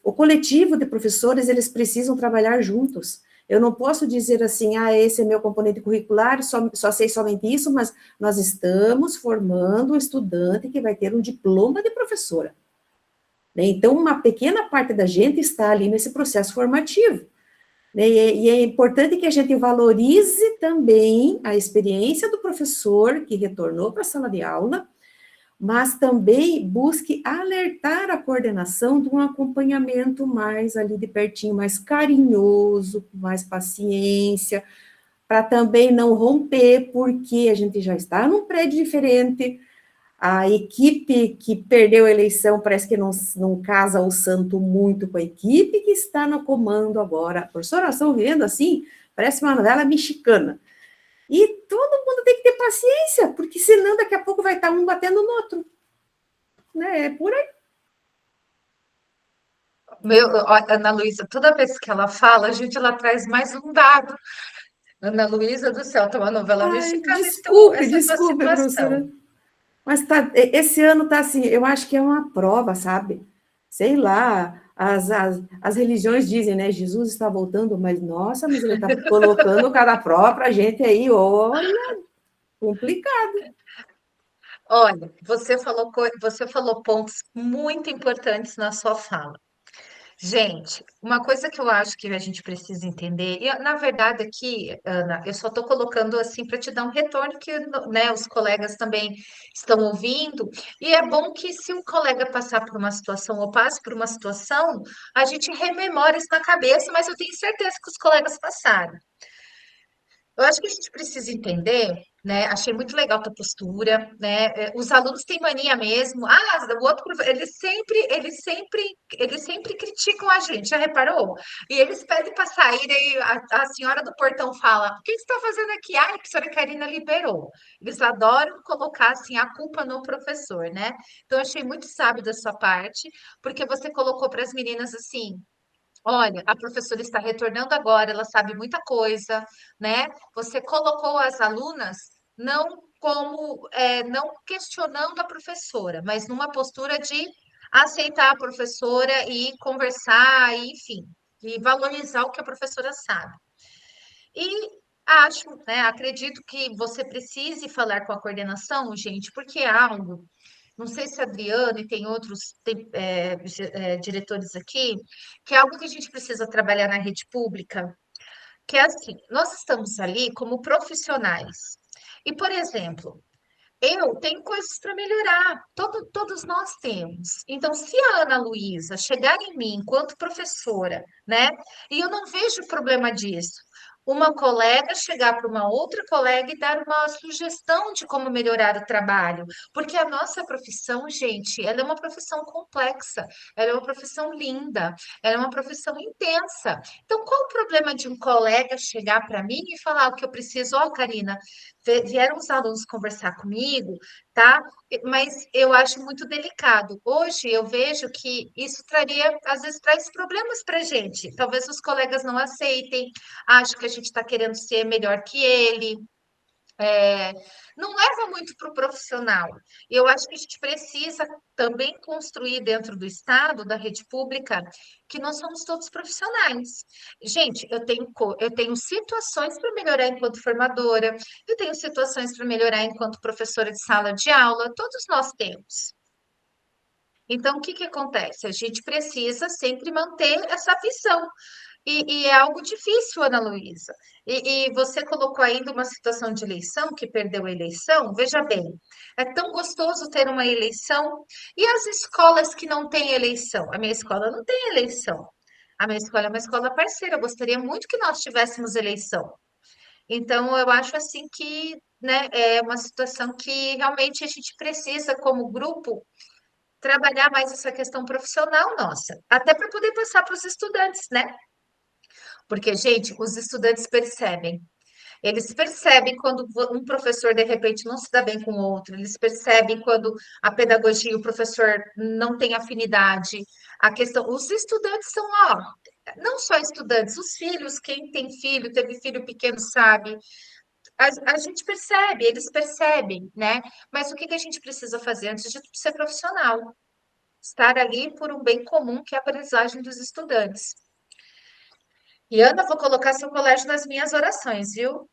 o coletivo de professores, eles precisam trabalhar juntos. Eu não posso dizer assim, esse é meu componente curricular, só sei somente isso, mas nós estamos formando um estudante que vai ter um diploma de professora. Né? Então, uma pequena parte da gente está ali nesse processo formativo. Né? E é importante que a gente valorize também a experiência do professor que retornou para a sala de aula, mas também busque alertar a coordenação de um acompanhamento mais ali de pertinho, mais carinhoso, com mais paciência, para também não romper, porque a gente já está num prédio diferente, a equipe que perdeu a eleição parece que não casa o santo muito com a equipe que está no comando agora. Professora, nós estamos vendo assim, parece uma novela mexicana. E todo mundo tem que ter paciência, porque senão daqui a pouco vai estar um batendo no outro. Né? É por aí. Ana Luísa, toda vez que ela fala, a gente ela traz mais um dado. Ana Luísa do céu, tá uma novela mexicana, então essa é a tua Desculpe, professora. situação. Mas esse ano está assim, eu acho que é uma prova, sabe? Sei lá, as religiões dizem, né? Jesus está voltando, mas nossa, mas ele está colocando cada prova para a gente aí, olha, complicado. Olha, você falou pontos muito importantes na sua fala. Gente, uma coisa que eu acho que a gente precisa entender, e na verdade aqui, Ana, eu só estou colocando assim para te dar um retorno que, né, os colegas também estão ouvindo, e é bom que se um colega passar por uma situação ou passe por uma situação, a gente rememora isso na cabeça, mas eu tenho certeza que os colegas passaram. Eu acho que a gente precisa entender, né? Achei muito legal a tua postura, né? Os alunos têm mania mesmo. O outro, eles sempre criticam a gente, já reparou? E eles pedem para sair, e a senhora do portão fala: o que você está fazendo aqui? A professora Karina liberou. Eles adoram colocar assim a culpa no professor, né? Então, eu achei muito sábio da sua parte, porque você colocou para as meninas assim. Olha, a professora está retornando agora, ela sabe muita coisa, né? Você colocou as alunas não como, não questionando a professora, mas numa postura de aceitar a professora e conversar, e, enfim, e valorizar o que a professora sabe. E acho, né, acredito que você precise falar com a coordenação, gente, porque é algo. Não sei se a Adriana e tem outros diretores aqui, que é algo que a gente precisa trabalhar na rede pública, que é assim, nós estamos ali como profissionais. E, por exemplo, eu tenho coisas para melhorar, todos nós temos. Então, se a Ana Luísa chegar em mim enquanto professora, né, e eu não vejo problema disso, uma colega chegar para uma outra colega e dar uma sugestão de como melhorar o trabalho, porque a nossa profissão, gente, ela é uma profissão complexa, ela é uma profissão linda, ela é uma profissão intensa. Então, qual o problema de um colega chegar para mim e falar o que eu preciso? Ó, Karina, vieram os alunos conversar comigo, tá? Mas eu acho muito delicado. Hoje eu vejo que isso traria, às vezes, traz problemas para a gente. Talvez os colegas não aceitem, acham que a gente está querendo ser melhor que ele. É, não leva muito para o profissional. Eu acho que a gente precisa também construir dentro do Estado, da rede pública, que nós somos todos profissionais. Gente, eu tenho situações para melhorar enquanto formadora, eu tenho situações para melhorar enquanto professora de sala de aula, todos nós temos. Então, o que que acontece? A gente precisa sempre manter essa visão. E é algo difícil, Ana Luísa. E você colocou ainda uma situação de eleição, que perdeu a eleição. Veja bem, é tão gostoso ter uma eleição. E as escolas que não têm eleição? A minha escola não tem eleição. A minha escola é uma escola parceira. Eu gostaria muito que nós tivéssemos eleição. Então, eu acho assim que, né, é uma situação que realmente a gente precisa, como grupo, trabalhar mais essa questão profissional nossa, até para poder passar para os estudantes, né? Porque, gente, os estudantes percebem. Eles percebem quando um professor, de repente, não se dá bem com o outro, eles percebem quando a pedagogia, o professor não tem afinidade. A questão, os estudantes são, ó, não só estudantes, os filhos, quem tem filho, teve filho pequeno, sabe? A gente percebe, eles percebem, né? Mas o que que a gente precisa fazer antes de tudo ser profissional? Estar ali por um bem comum, que é a aprendizagem dos estudantes. E Ana, vou colocar seu colégio nas minhas orações, viu?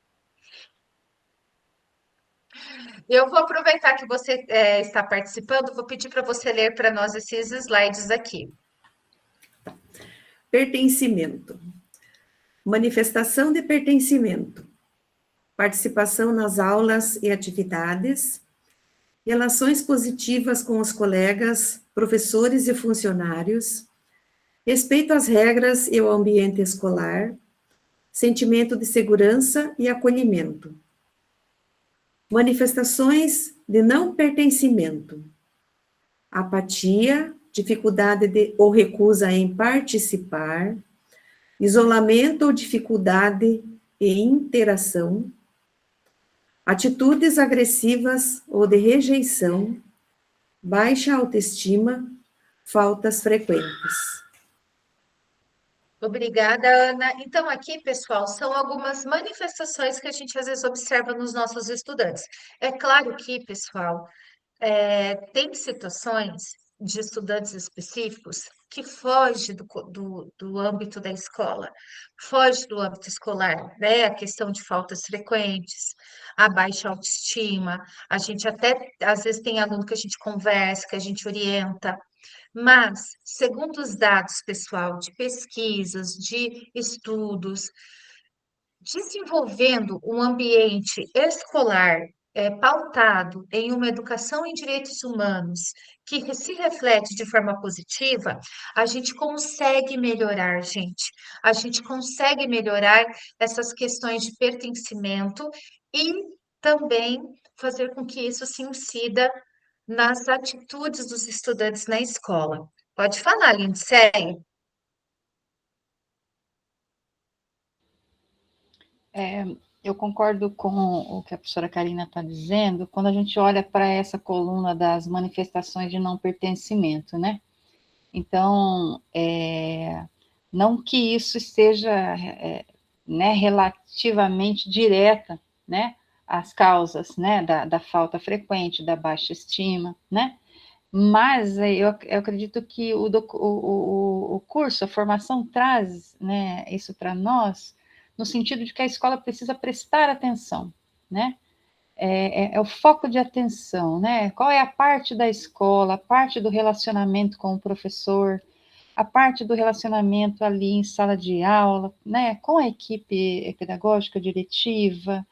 Eu vou aproveitar que você está participando, vou pedir para você ler para nós esses slides aqui. Pertencimento. Manifestação de pertencimento. Participação nas aulas e atividades. Relações positivas com os colegas, professores e funcionários. Respeito às regras e ao ambiente escolar. Sentimento de segurança e acolhimento. Manifestações de não pertencimento. Apatia, dificuldade ou recusa em participar, isolamento ou dificuldade em interação, atitudes agressivas ou de rejeição, baixa autoestima, faltas frequentes. Obrigada, Ana. Então, aqui, pessoal, são algumas manifestações que a gente às vezes observa nos nossos estudantes. É claro que, pessoal, tem situações de estudantes específicos que fogem do âmbito da escola, foge do âmbito escolar, né? A questão de faltas frequentes, a baixa autoestima, a gente até, às vezes, tem aluno que a gente conversa, que a gente orienta, mas, segundo os dados, pessoal, de pesquisas, de estudos, desenvolvendo um ambiente escolar pautado em uma educação em direitos humanos que se reflete de forma positiva, a gente consegue melhorar, gente. A gente consegue melhorar essas questões de pertencimento e também fazer com que isso se incida nas atitudes dos estudantes na escola. Pode falar, Lindsay. Eu concordo com o que a professora Karina está dizendo, quando a gente olha para essa coluna das manifestações de não pertencimento, né? Então, não que isso esteja né, relativamente direta, né, às causas, né, da falta frequente, da baixa estima, né? Mas eu acredito que o curso, a formação traz, né, isso para nós, no sentido de que a escola precisa prestar atenção, né? É o foco de atenção, né? Qual é a parte da escola, a parte do relacionamento com o professor, a parte do relacionamento ali em sala de aula, né? Com a equipe pedagógica, diretiva.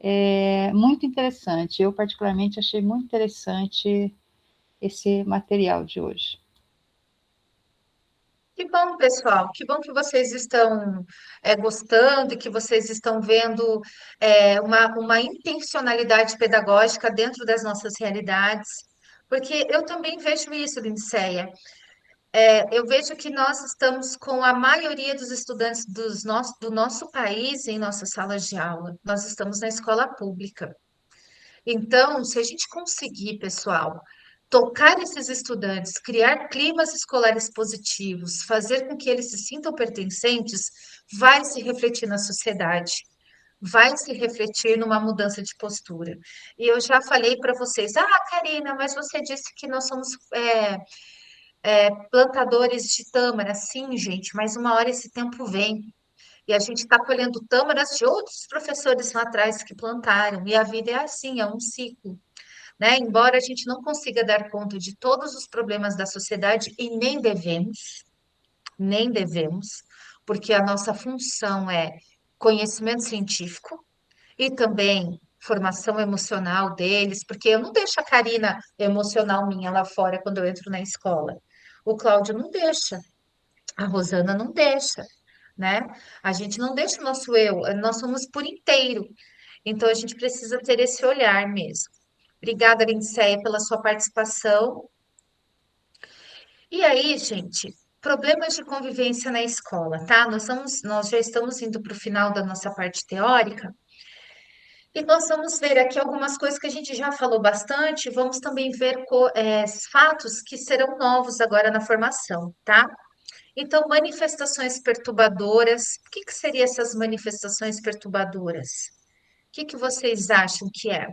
É muito interessante. Eu, particularmente, achei muito interessante esse material de hoje. Que bom, pessoal. Que bom que vocês estão gostando e que vocês estão vendo uma intencionalidade pedagógica dentro das nossas realidades. Porque eu também vejo isso, Linceia. Eu vejo que nós estamos com a maioria dos estudantes do nosso país em nossas salas de aula. Nós estamos na escola pública. Então, se a gente conseguir, pessoal, tocar esses estudantes, criar climas escolares positivos, fazer com que eles se sintam pertencentes, vai se refletir na sociedade, vai se refletir numa mudança de postura. E eu já falei para vocês, Karina, mas você disse que nós somos plantadores de tâmara. Sim, gente, mas uma hora esse tempo vem. E a gente está colhendo tâmaras de outros professores lá atrás que plantaram. E a vida é assim, é um ciclo, né? Embora a gente não consiga dar conta de todos os problemas da sociedade, e nem devemos, porque a nossa função é conhecimento científico e também formação emocional deles, porque eu não deixo a Karina emocional minha lá fora quando eu entro na escola. O Cláudio não deixa, a Rosana não deixa, né? A gente não deixa o nosso eu, nós somos por inteiro. Então a gente precisa ter esse olhar mesmo. Obrigada, Lindseia, pela sua participação. E aí, gente, problemas de convivência na escola, tá? Nós já estamos indo para o final da nossa parte teórica. E nós vamos ver aqui algumas coisas que a gente já falou bastante, vamos também ver fatos que serão novos agora na formação, tá? Então, manifestações perturbadoras, o que que seriam essas manifestações perturbadoras? O que que vocês acham que é?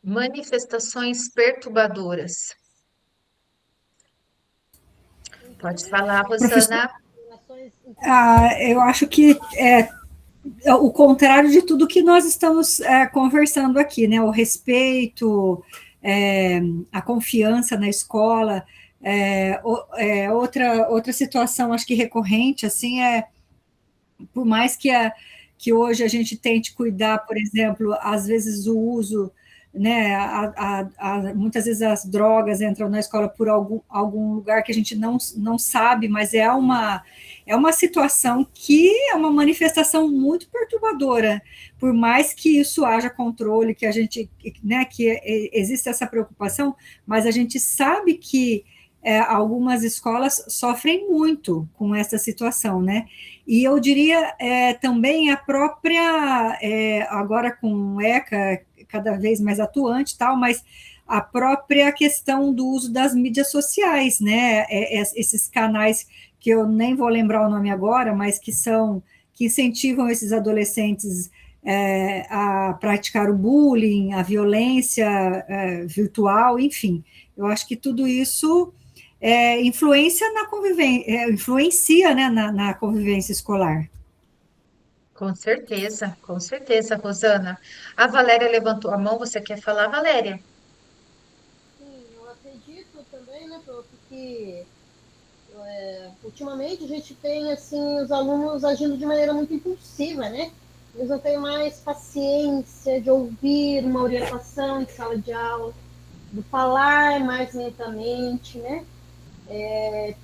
Manifestações perturbadoras. Pode falar, Rosana. Eu acho que é o contrário de tudo que nós estamos conversando aqui, né? O respeito, a confiança na escola. Outra situação, acho que recorrente, assim, por mais que hoje a gente tente cuidar, por exemplo, às vezes o uso, né, muitas vezes as drogas entram na escola por algum lugar que a gente não sabe, mas é uma situação que é uma manifestação muito perturbadora, por mais que isso haja controle, que a gente, né, que existe essa preocupação, mas a gente sabe que algumas escolas sofrem muito com essa situação, né? E eu diria também a própria, agora com o ECA cada vez mais atuante, tal, mas a própria questão do uso das mídias sociais, né? Esses canais que eu nem vou lembrar o nome agora, mas que incentivam esses adolescentes a praticar o bullying, a violência virtual, enfim. Eu acho que tudo isso influencia na convivência, né, na convivência escolar. Com certeza, Rosana. A Valéria levantou a mão, você quer falar, Valéria? Sim, eu acredito também, né, prof, que ultimamente a gente tem, assim, os alunos agindo de maneira muito impulsiva, né? Eles não têm mais paciência de ouvir uma orientação em sala de aula, de falar mais lentamente, né?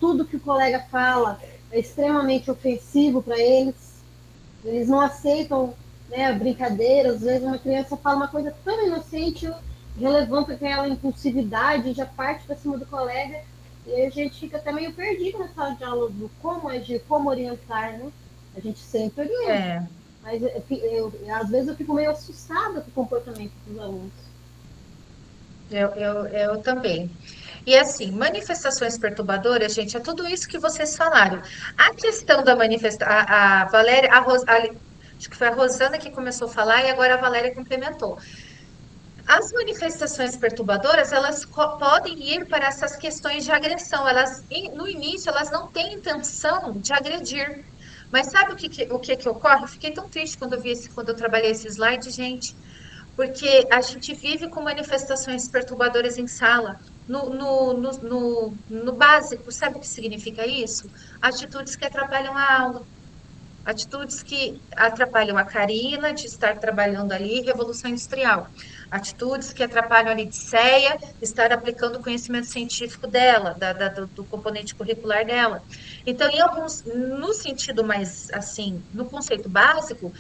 Tudo que o colega fala é extremamente ofensivo para eles não aceitam, né, a brincadeira. Às vezes uma criança fala uma coisa tão inocente, relevante, aquela impulsividade, já parte para cima do colega, e a gente fica até meio perdido na sala de aula do como agir, como orientar, né? A gente sempre orienta, mas às vezes eu fico meio assustada com o comportamento dos alunos. Eu também. E assim, manifestações perturbadoras, gente, é tudo isso que vocês falaram. A questão da manifestação, a Valéria, acho que foi a Rosana que começou a falar e agora a Valéria complementou. As manifestações perturbadoras, elas podem ir para essas questões de agressão. No início, elas não têm intenção de agredir. Mas sabe o que ocorre? Eu fiquei tão triste quando eu trabalhei esse slide, gente, porque a gente vive com manifestações perturbadoras em sala. No básico, sabe o que significa isso? Atitudes que atrapalham a aula. Atitudes que atrapalham a Karina de estar trabalhando ali, Revolução Industrial. Atitudes que atrapalham a Lidceia estar aplicando o conhecimento científico dela, do componente curricular dela. Então, no sentido mais, assim, no conceito básico,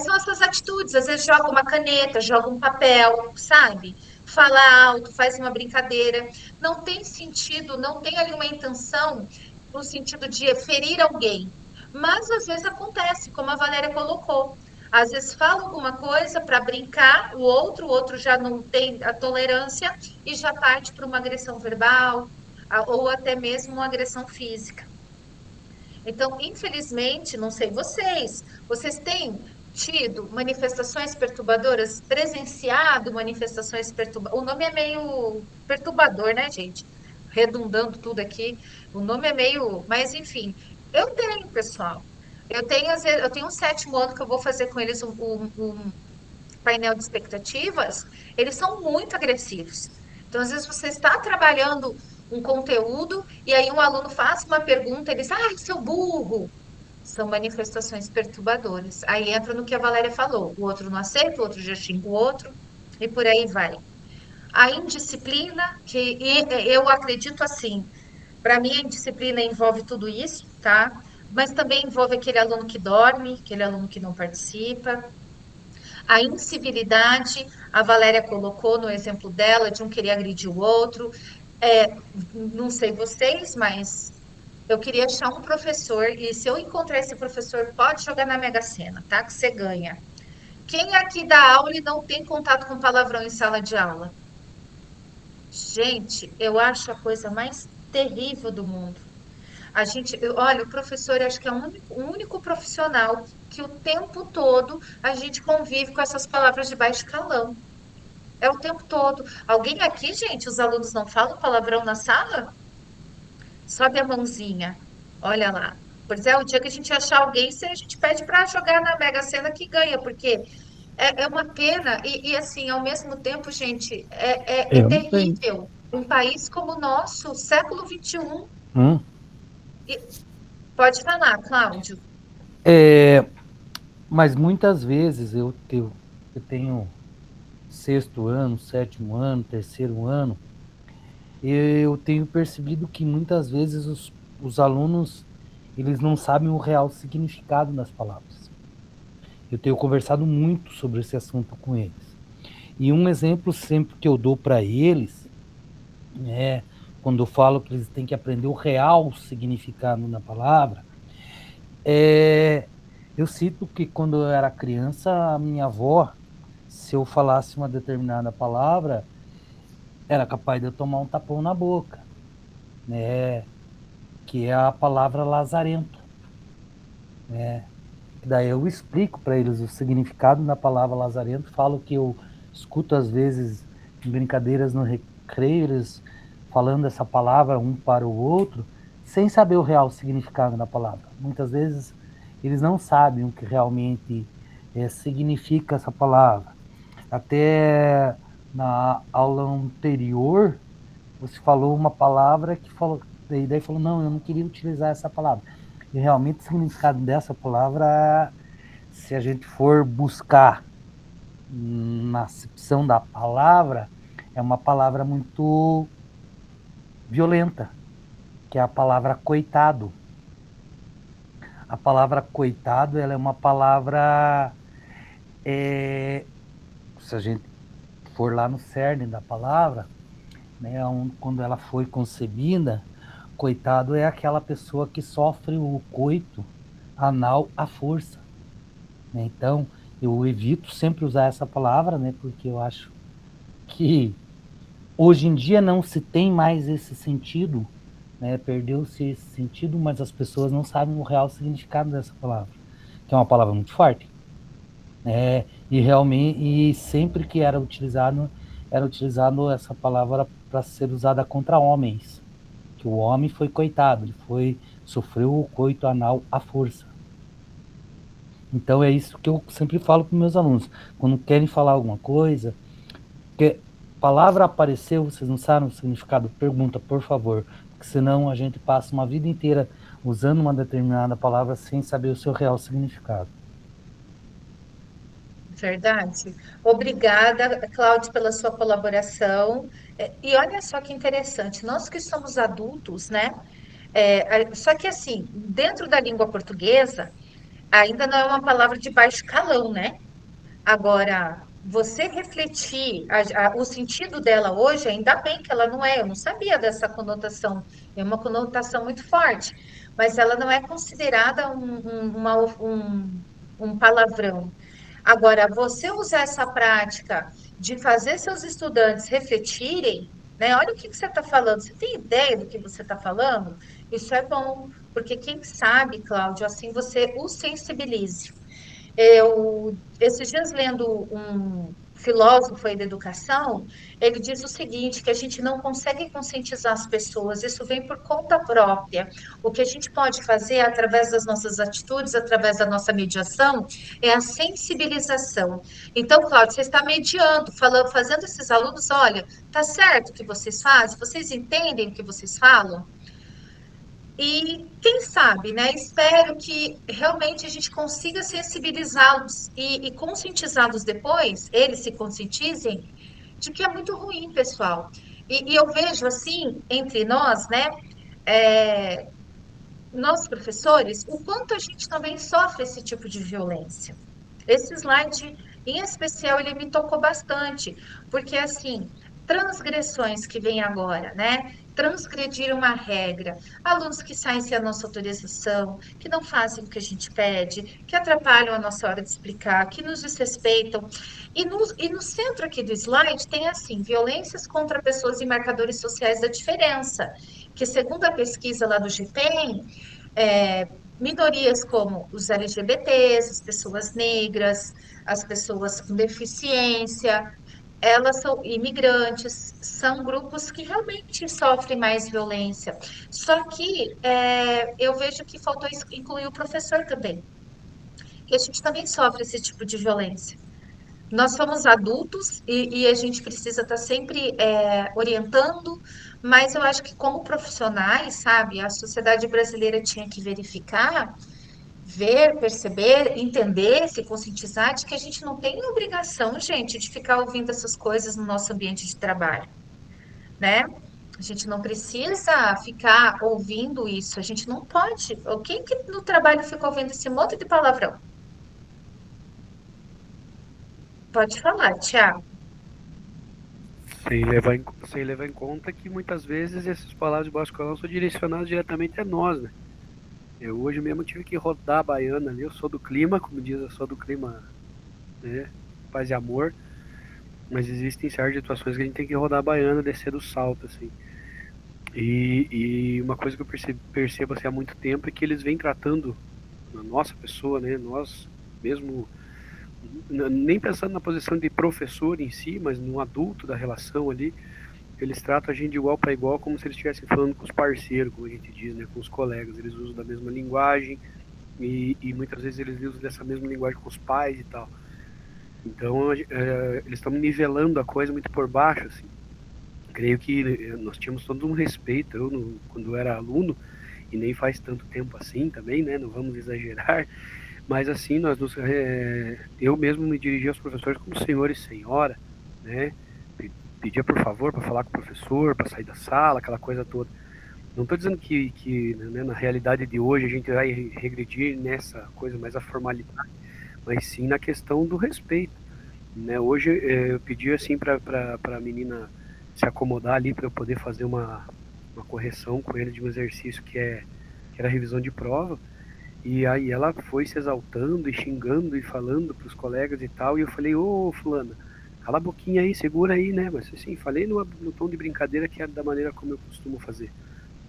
são essas atitudes. Às vezes joga uma caneta, joga um papel, sabe? Fala alto, faz uma brincadeira. Não tem sentido, não tem ali uma intenção no sentido de ferir alguém. Mas às vezes acontece, como a Valéria colocou. Às vezes fala alguma coisa para brincar, o outro já não tem a tolerância e já parte para uma agressão verbal ou até mesmo uma agressão física. Então, infelizmente, não sei vocês têm tido manifestações perturbadoras, presenciado manifestações perturbadoras? O nome é meio perturbador, né, gente? Redundando tudo aqui, o nome é meio, mas enfim, eu tenho, pessoal. Eu tenho um 7º ano que eu vou fazer com eles um painel de expectativas. Eles são muito agressivos. Então, às vezes você está trabalhando um conteúdo, e aí um aluno faz uma pergunta, ele diz, seu burro. São manifestações perturbadoras. Aí entra no que a Valéria falou, o outro não aceita, o outro já xinga o outro, e por aí vai. A indisciplina, eu acredito assim, para mim a indisciplina envolve tudo isso, tá? Mas também envolve aquele aluno que dorme, aquele aluno que não participa. A incivilidade, a Valéria colocou no exemplo dela, de um querer agredir o outro. Não sei vocês, mas eu queria achar um professor, e se eu encontrar esse professor, pode jogar na Mega Sena, tá? Que você ganha. Quem aqui dá aula e não tem contato com palavrão em sala de aula? Gente, eu acho a coisa mais terrível do mundo. Olha, o professor acho que é o único profissional que o tempo todo a gente convive com essas palavras de baixo calão. É o tempo todo. Alguém aqui, gente, os alunos não falam palavrão na sala? Sobe a mãozinha. Olha lá. Pois é, o dia que a gente achar alguém, a gente pede para jogar na Mega Sena que ganha, porque é uma pena. E, assim, ao mesmo tempo, gente, é Eu não tenho. terrível. Um país como o nosso, século XXI. Pode falar, Cláudio. Mas muitas vezes eu tenho 6º ano, 7º ano, 3º ano, eu tenho percebido que muitas vezes os alunos, eles não sabem o real significado das palavras. Eu tenho conversado muito sobre esse assunto com eles. E um exemplo sempre que eu dou para eles, quando eu falo que eles têm que aprender o real significado da palavra, eu cito que quando eu era criança, a minha avó, se eu falasse uma determinada palavra, era capaz de eu tomar um tapão na boca, né? Que é a palavra lazarento, né? Daí eu explico para eles o significado da palavra lazarento, falo que eu escuto às vezes em brincadeiras no recreio, eles falando essa palavra um para o outro, sem saber o real significado da palavra. Muitas vezes eles não sabem o que realmente significa essa palavra. Até na aula anterior, você falou uma palavra que falou, daí falou, não, eu não queria utilizar essa palavra. E realmente o significado dessa palavra, se a gente for buscar na acepção da palavra, é uma palavra muito violenta, que é a palavra coitado. A palavra coitado, ela é uma palavra, se a gente for lá no cerne da palavra, né, quando ela foi concebida, coitado é aquela pessoa que sofre o coito anal à força, né? Então, eu evito sempre usar essa palavra, né, porque eu acho que hoje em dia não se tem mais esse sentido, né, perdeu-se esse sentido, mas as pessoas não sabem o real significado dessa palavra, que é uma palavra muito forte, né, e sempre que era utilizado essa palavra para ser usada contra homens, que o homem foi coitado, ele sofreu o coito anal à força. Então é isso que eu sempre falo para meus alunos, quando querem falar alguma coisa, que palavra apareceu, vocês não sabem o significado, pergunta, por favor, porque senão a gente passa uma vida inteira usando uma determinada palavra sem saber o seu real significado. Verdade. Obrigada, Cláudio, pela sua colaboração. E olha só que interessante, nós que somos adultos, né? Só que assim, dentro da língua portuguesa, ainda não é uma palavra de baixo calão, né? Agora, você refletir o sentido dela hoje, ainda bem que ela não é, eu não sabia dessa conotação, é uma conotação muito forte, mas ela não é considerada um palavrão. Agora, você usar essa prática de fazer seus estudantes refletirem, né? Olha o que você está falando, você tem ideia do que você está falando? Isso é bom, porque quem sabe, Cláudio, assim você o sensibilize. Esses dias lendo filósofo aí da educação, ele diz o seguinte, que a gente não consegue conscientizar as pessoas, isso vem por conta própria. O que a gente pode fazer através das nossas atitudes, através da nossa mediação, é a sensibilização. Então, Cláudio, você está mediando, falando, fazendo esses alunos, olha, tá certo o que vocês fazem? Vocês entendem o que vocês falam? E quem sabe, né? Espero que realmente a gente consiga sensibilizá-los e conscientizá-los depois, eles se conscientizem de que é muito ruim, pessoal. E eu vejo assim, entre nós, né? Nós professores, o quanto a gente também sofre esse tipo de violência. Esse slide, em especial, ele me tocou bastante, porque, assim, transgressões que vêm agora, né? Transgredir uma regra, alunos que saem sem a nossa autorização, que não fazem o que a gente pede, que atrapalham a nossa hora de explicar, que nos desrespeitam. E no centro aqui do slide tem, assim, violências contra pessoas e marcadores sociais da diferença, que, segundo a pesquisa lá do GPEM, minorias como os LGBTs, as pessoas negras, as pessoas com deficiência, elas são imigrantes, são grupos que realmente sofrem mais violência. Só que eu vejo que faltou incluir o professor também, que a gente também sofre esse tipo de violência. Nós somos adultos e a gente precisa estar sempre orientando, mas eu acho que como profissionais, sabe, a sociedade brasileira tinha que verificar, ver, perceber, entender, se conscientizar de que a gente não tem obrigação, gente, de ficar ouvindo essas coisas no nosso ambiente de trabalho, né? A gente não precisa ficar ouvindo isso, a gente não pode. Quem que no trabalho fica ouvindo esse monte de palavrão? Pode falar, Thiago. Sem levar em conta que muitas vezes essas palavras de baixo calão são direcionadas diretamente a nós, né? Eu hoje mesmo tive que rodar a baiana ali, eu sou do clima, como diz, eu sou do clima, né, paz e amor, mas existem certas situações que a gente tem que rodar a baiana, descer do salto, assim. E uma coisa que eu percebo assim, há muito tempo é que eles vêm tratando a nossa pessoa, né, nós mesmo, nem pensando na posição de professor em si, mas no adulto da relação ali, eles tratam a gente de igual para igual, como se eles estivessem falando com os parceiros, como a gente diz, né, com os colegas. Eles usam da mesma linguagem e muitas vezes eles usam dessa mesma linguagem com os pais e tal. Então, eles estão nivelando a coisa muito por baixo, assim. Creio que nós tínhamos todo um respeito, quando eu era aluno, e nem faz tanto tempo assim também, né, não vamos exagerar, mas assim, eu mesmo me dirigia aos professores como senhor e senhora, né, pedia por favor para falar com o professor, para sair da sala, aquela coisa toda. Não estou dizendo que né, na realidade de hoje a gente vai regredir nessa coisa mais a formalidade, mas sim na questão do respeito, né? Hoje eu pedi assim para a menina se acomodar ali para eu poder fazer uma correção com ele de um exercício que era revisão de prova, e aí ela foi se exaltando e xingando e falando para os colegas e tal, e eu falei, ô fulana, cala a boquinha aí, segura aí, né? Mas assim, falei no tom de brincadeira que era da maneira como eu costumo fazer.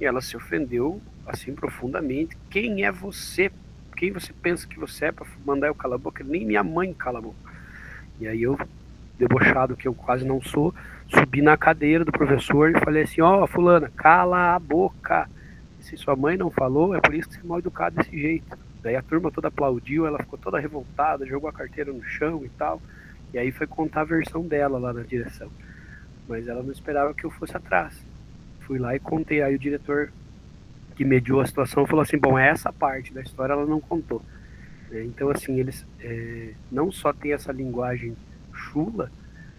E ela se ofendeu, assim, profundamente. Quem é você? Quem você pensa que você é para mandar eu calar a boca? Nem minha mãe cala a boca. E aí eu, debochado que eu quase não sou, subi na cadeira do professor e falei assim, ó, fulana, cala a boca. Se sua mãe não falou, é por isso que você é mal educado desse jeito. Daí a turma toda aplaudiu, ela ficou toda revoltada, jogou a carteira no chão e tal. E aí foi contar a versão dela lá na direção. Mas ela não esperava que eu fosse atrás. Fui lá e contei. Aí o diretor que mediou a situação falou assim, bom, essa parte da história ela não contou. Então, assim, eles não só têm essa linguagem chula,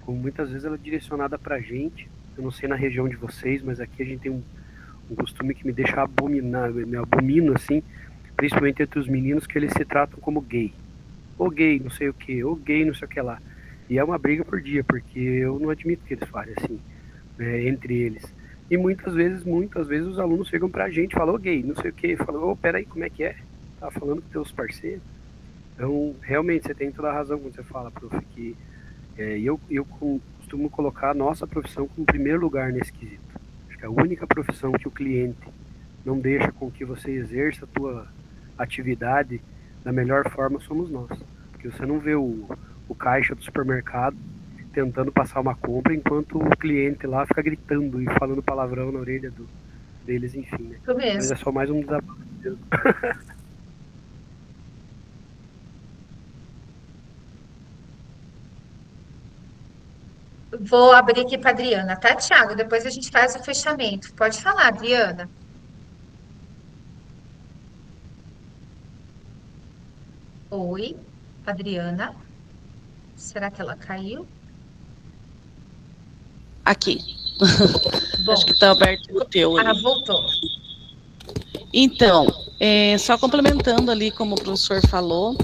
como muitas vezes ela é direcionada pra gente. Eu não sei na região de vocês, mas aqui a gente tem um costume que me deixa abominar, me abomino, assim, principalmente entre os meninos, que eles se tratam como gay. Ou gay, não sei o que, ou gay, não sei o que lá. E é uma briga por dia, porque eu não admito que eles falem assim, né, entre eles. E muitas vezes os alunos chegam pra gente e falam, ô gay, não sei o que, falam, ô, peraí, como é que é? Tá falando com teus parceiros? Então, realmente, você tem toda a razão quando você fala, prof, que eu costumo colocar a nossa profissão como primeiro lugar nesse quesito. Acho que a única profissão que o cliente não deixa com que você exerça a tua atividade da melhor forma somos nós. Porque você não vê o caixa do supermercado tentando passar uma compra, enquanto o cliente lá fica gritando e falando palavrão na orelha deles, enfim, né? Isso Mas mesmo. é só mais um desabafo mesmo. Vou abrir aqui para Adriana, tá, Thiago? Depois a gente faz o fechamento. Pode falar, Adriana. Oi, Adriana. Será que ela caiu? Aqui. Bom, Acho que está aberto o teu ali. voltou. Então, só complementando ali, como o professor falou,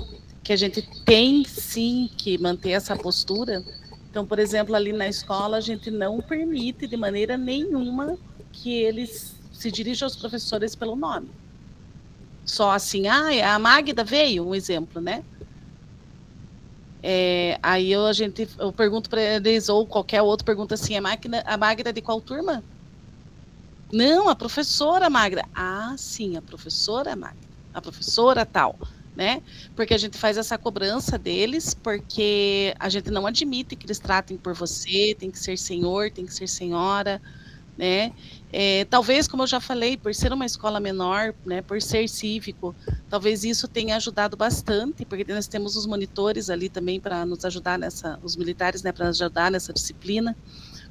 que a gente tem sim que manter essa postura. Então, por exemplo, ali na escola, a gente não permite de maneira nenhuma que eles se dirijam aos professores pelo nome. Só assim, a Magda veio, um exemplo, né? Aí eu pergunto para eles, ou qualquer outro pergunta assim, a Magda de qual turma? Não, a professora Magda. Ah, sim, a professora Magda. A professora tal, né? Porque a gente faz essa cobrança deles, porque a gente não admite que eles tratem por você, tem que ser senhor, tem que ser senhora, né? Talvez, como eu já falei, por ser uma escola menor, né, por ser cívico, talvez isso tenha ajudado bastante, porque nós temos os monitores ali também para nos ajudar os militares, né, para nos ajudar nessa disciplina,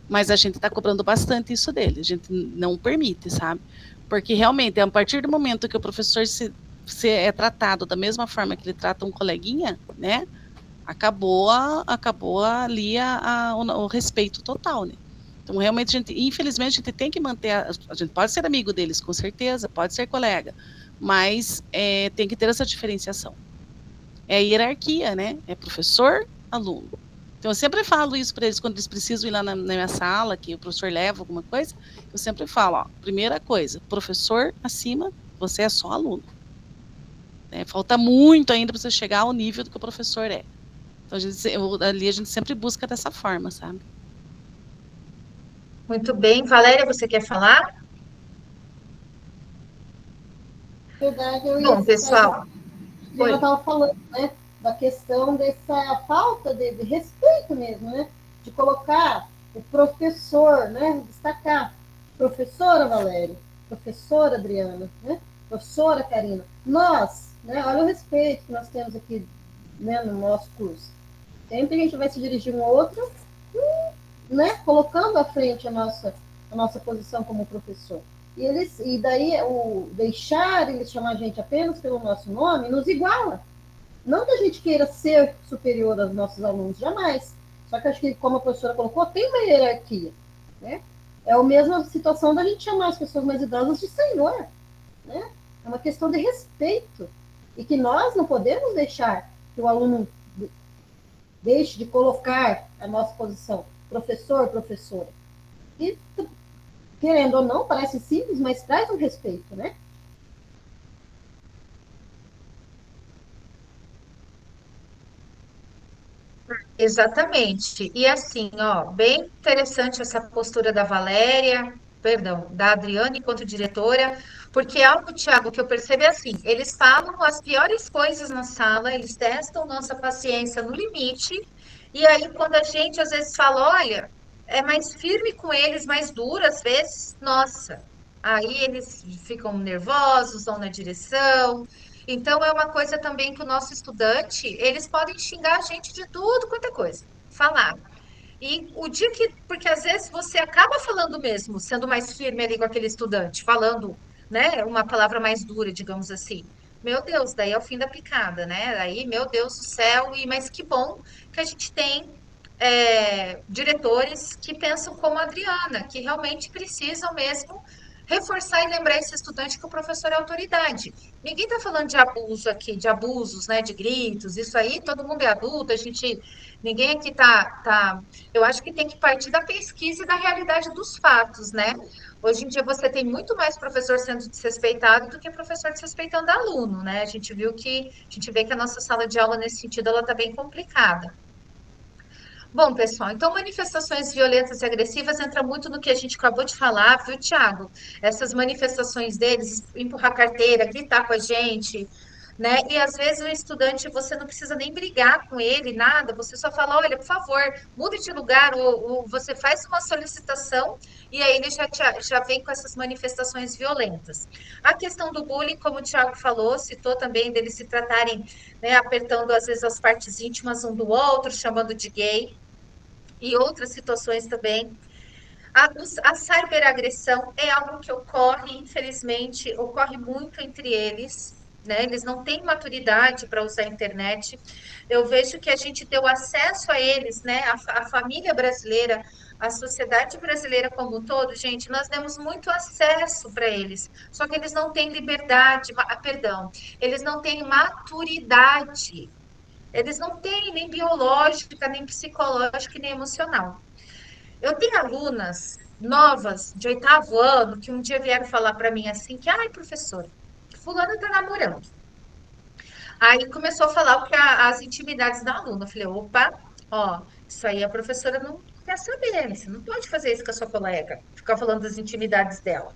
mas a gente está cobrando bastante isso dele, a gente não permite, sabe? Porque realmente, a partir do momento que o professor se é tratado da mesma forma que ele trata um coleguinha, né, acabou ali o respeito total, né? Então, realmente, infelizmente, a gente tem que manter, a gente pode ser amigo deles, com certeza, pode ser colega, mas tem que ter essa diferenciação. É hierarquia, né? É professor, aluno. Então, eu sempre falo isso para eles, quando eles precisam ir lá na minha sala, que o professor leva alguma coisa, eu sempre falo, primeira coisa, professor acima, você é só aluno. Falta muito ainda para você chegar ao nível do que o professor é. Então, ali a gente sempre busca dessa forma, sabe? Muito bem. Valéria, você quer falar? Verdade, eu ia Bom, pessoal. eu estava falando, né, da questão dessa falta de respeito mesmo, né, de colocar o professor, né, destacar professora Valéria, professora Adriana, né, professora Karina, nós, né, olha o respeito que nós temos aqui, né, no nosso curso. Sempre a gente vai se dirigir um ao outro, né, colocando à frente a nossa posição como professor. E daí o deixar eles chamar a gente apenas pelo nosso nome nos iguala. Não que a gente queira ser superior aos nossos alunos, jamais. Só que acho que, como a professora colocou, tem uma hierarquia, né? É a mesma situação da gente chamar as pessoas mais idosas de senhor, né? É uma questão de respeito. E que nós não podemos deixar que o aluno deixe de colocar a nossa posição, professor, professora. E, querendo ou não, parece simples, mas traz um respeito, né? Exatamente. E assim, ó, bem interessante essa postura da Valéria, perdão, da Adriana enquanto diretora, porque algo, Thiago, que eu percebo é assim, eles falam as piores coisas na sala, eles testam nossa paciência no limite, e aí quando a gente às vezes fala, olha, é mais firme com eles, mais duro às vezes, nossa, aí eles ficam nervosos, vão na direção. Então, é uma coisa também que o nosso estudante, eles podem xingar a gente de tudo quanto é coisa, falar. E o dia que, porque às vezes você acaba falando mesmo, sendo mais firme ali com aquele estudante, falando, né, uma palavra mais dura, digamos assim. Meu Deus, daí é o fim da picada, né? Aí, meu Deus do céu, mas que bom que a gente tem diretores que pensam como a Adriana, que realmente precisam mesmo reforçar e lembrar esse estudante que o professor é autoridade. Ninguém está falando de abuso aqui, de abusos, né, de gritos, isso aí, todo mundo é adulto, ninguém aqui eu acho que tem que partir da pesquisa e da realidade dos fatos, né? Hoje em dia você tem muito mais professor sendo desrespeitado do que professor desrespeitando aluno, né? A gente vê que a nossa sala de aula nesse sentido ela está bem complicada. Bom, pessoal, então manifestações violentas e agressivas entra muito no que a gente acabou de falar, viu, Thiago? Essas manifestações deles, empurrar carteira, gritar com a gente, né? E às vezes o estudante, você não precisa nem brigar com ele, nada, você só fala, olha, por favor, mude de lugar, ou você faz uma solicitação e aí ele já vem com essas manifestações violentas. A questão do bullying, como o Thiago falou, citou também deles se tratarem, né, apertando às vezes as partes íntimas um do outro, chamando de gay, e outras situações também. A cyberagressão é algo que ocorre, infelizmente, ocorre muito entre eles, né? Eles não têm maturidade para usar a internet. Eu vejo que a gente deu acesso a eles, né? A família brasileira, a sociedade brasileira como um todo, gente, nós demos muito acesso para eles. Só que eles não têm liberdade, perdão, eles não têm maturidade. Eles não têm nem biológica, nem psicológica, nem emocional. Eu tenho alunas novas, de 8º ano, que um dia vieram falar para mim assim, que, ai, professora, fulana está namorando. Aí começou a falar as intimidades da aluna. Eu falei, opa, ó, isso aí a professora não quer saber, você não pode fazer isso com a sua colega, ficar falando das intimidades dela.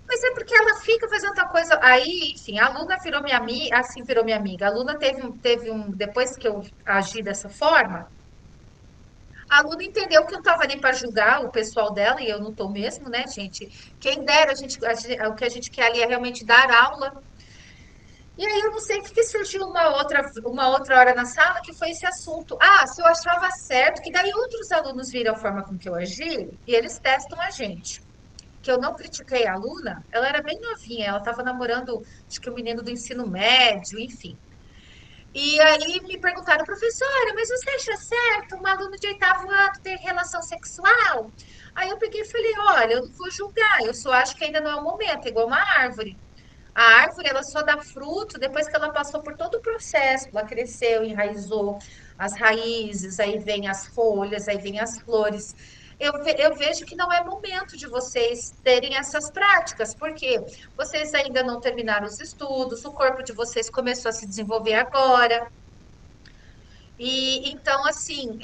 Mas é porque ela fica fazendo outra coisa. Aí, enfim, a aluna virou minha amiga, assim virou minha amiga. A aluna teve um, depois que eu agi dessa forma, a aluna entendeu que eu não estava nem para julgar o pessoal dela, e eu não estou mesmo, né, gente? Quem dera, o que a gente quer ali é realmente dar aula. E aí eu não sei o que surgiu uma outra hora na sala, que foi esse assunto. Ah, se eu achava certo, que daí outros alunos viram a forma com que eu agi, e eles testam a gente. Que eu não critiquei a aluna, ela era bem novinha, ela estava namorando, acho que o menino do ensino médio, enfim. E aí me perguntaram, professora, mas você acha certo um aluno de 8º ano ter relação sexual? Aí eu peguei e falei, olha, eu não vou julgar, eu só acho que ainda não é o momento, é igual uma árvore. A árvore, ela só dá fruto depois que ela passou por todo o processo, ela cresceu, enraizou as raízes, aí vem as folhas, aí vem as flores. Eu vejo que não é momento de vocês terem essas práticas, porque vocês ainda não terminaram os estudos, o corpo de vocês começou a se desenvolver agora. E então, assim,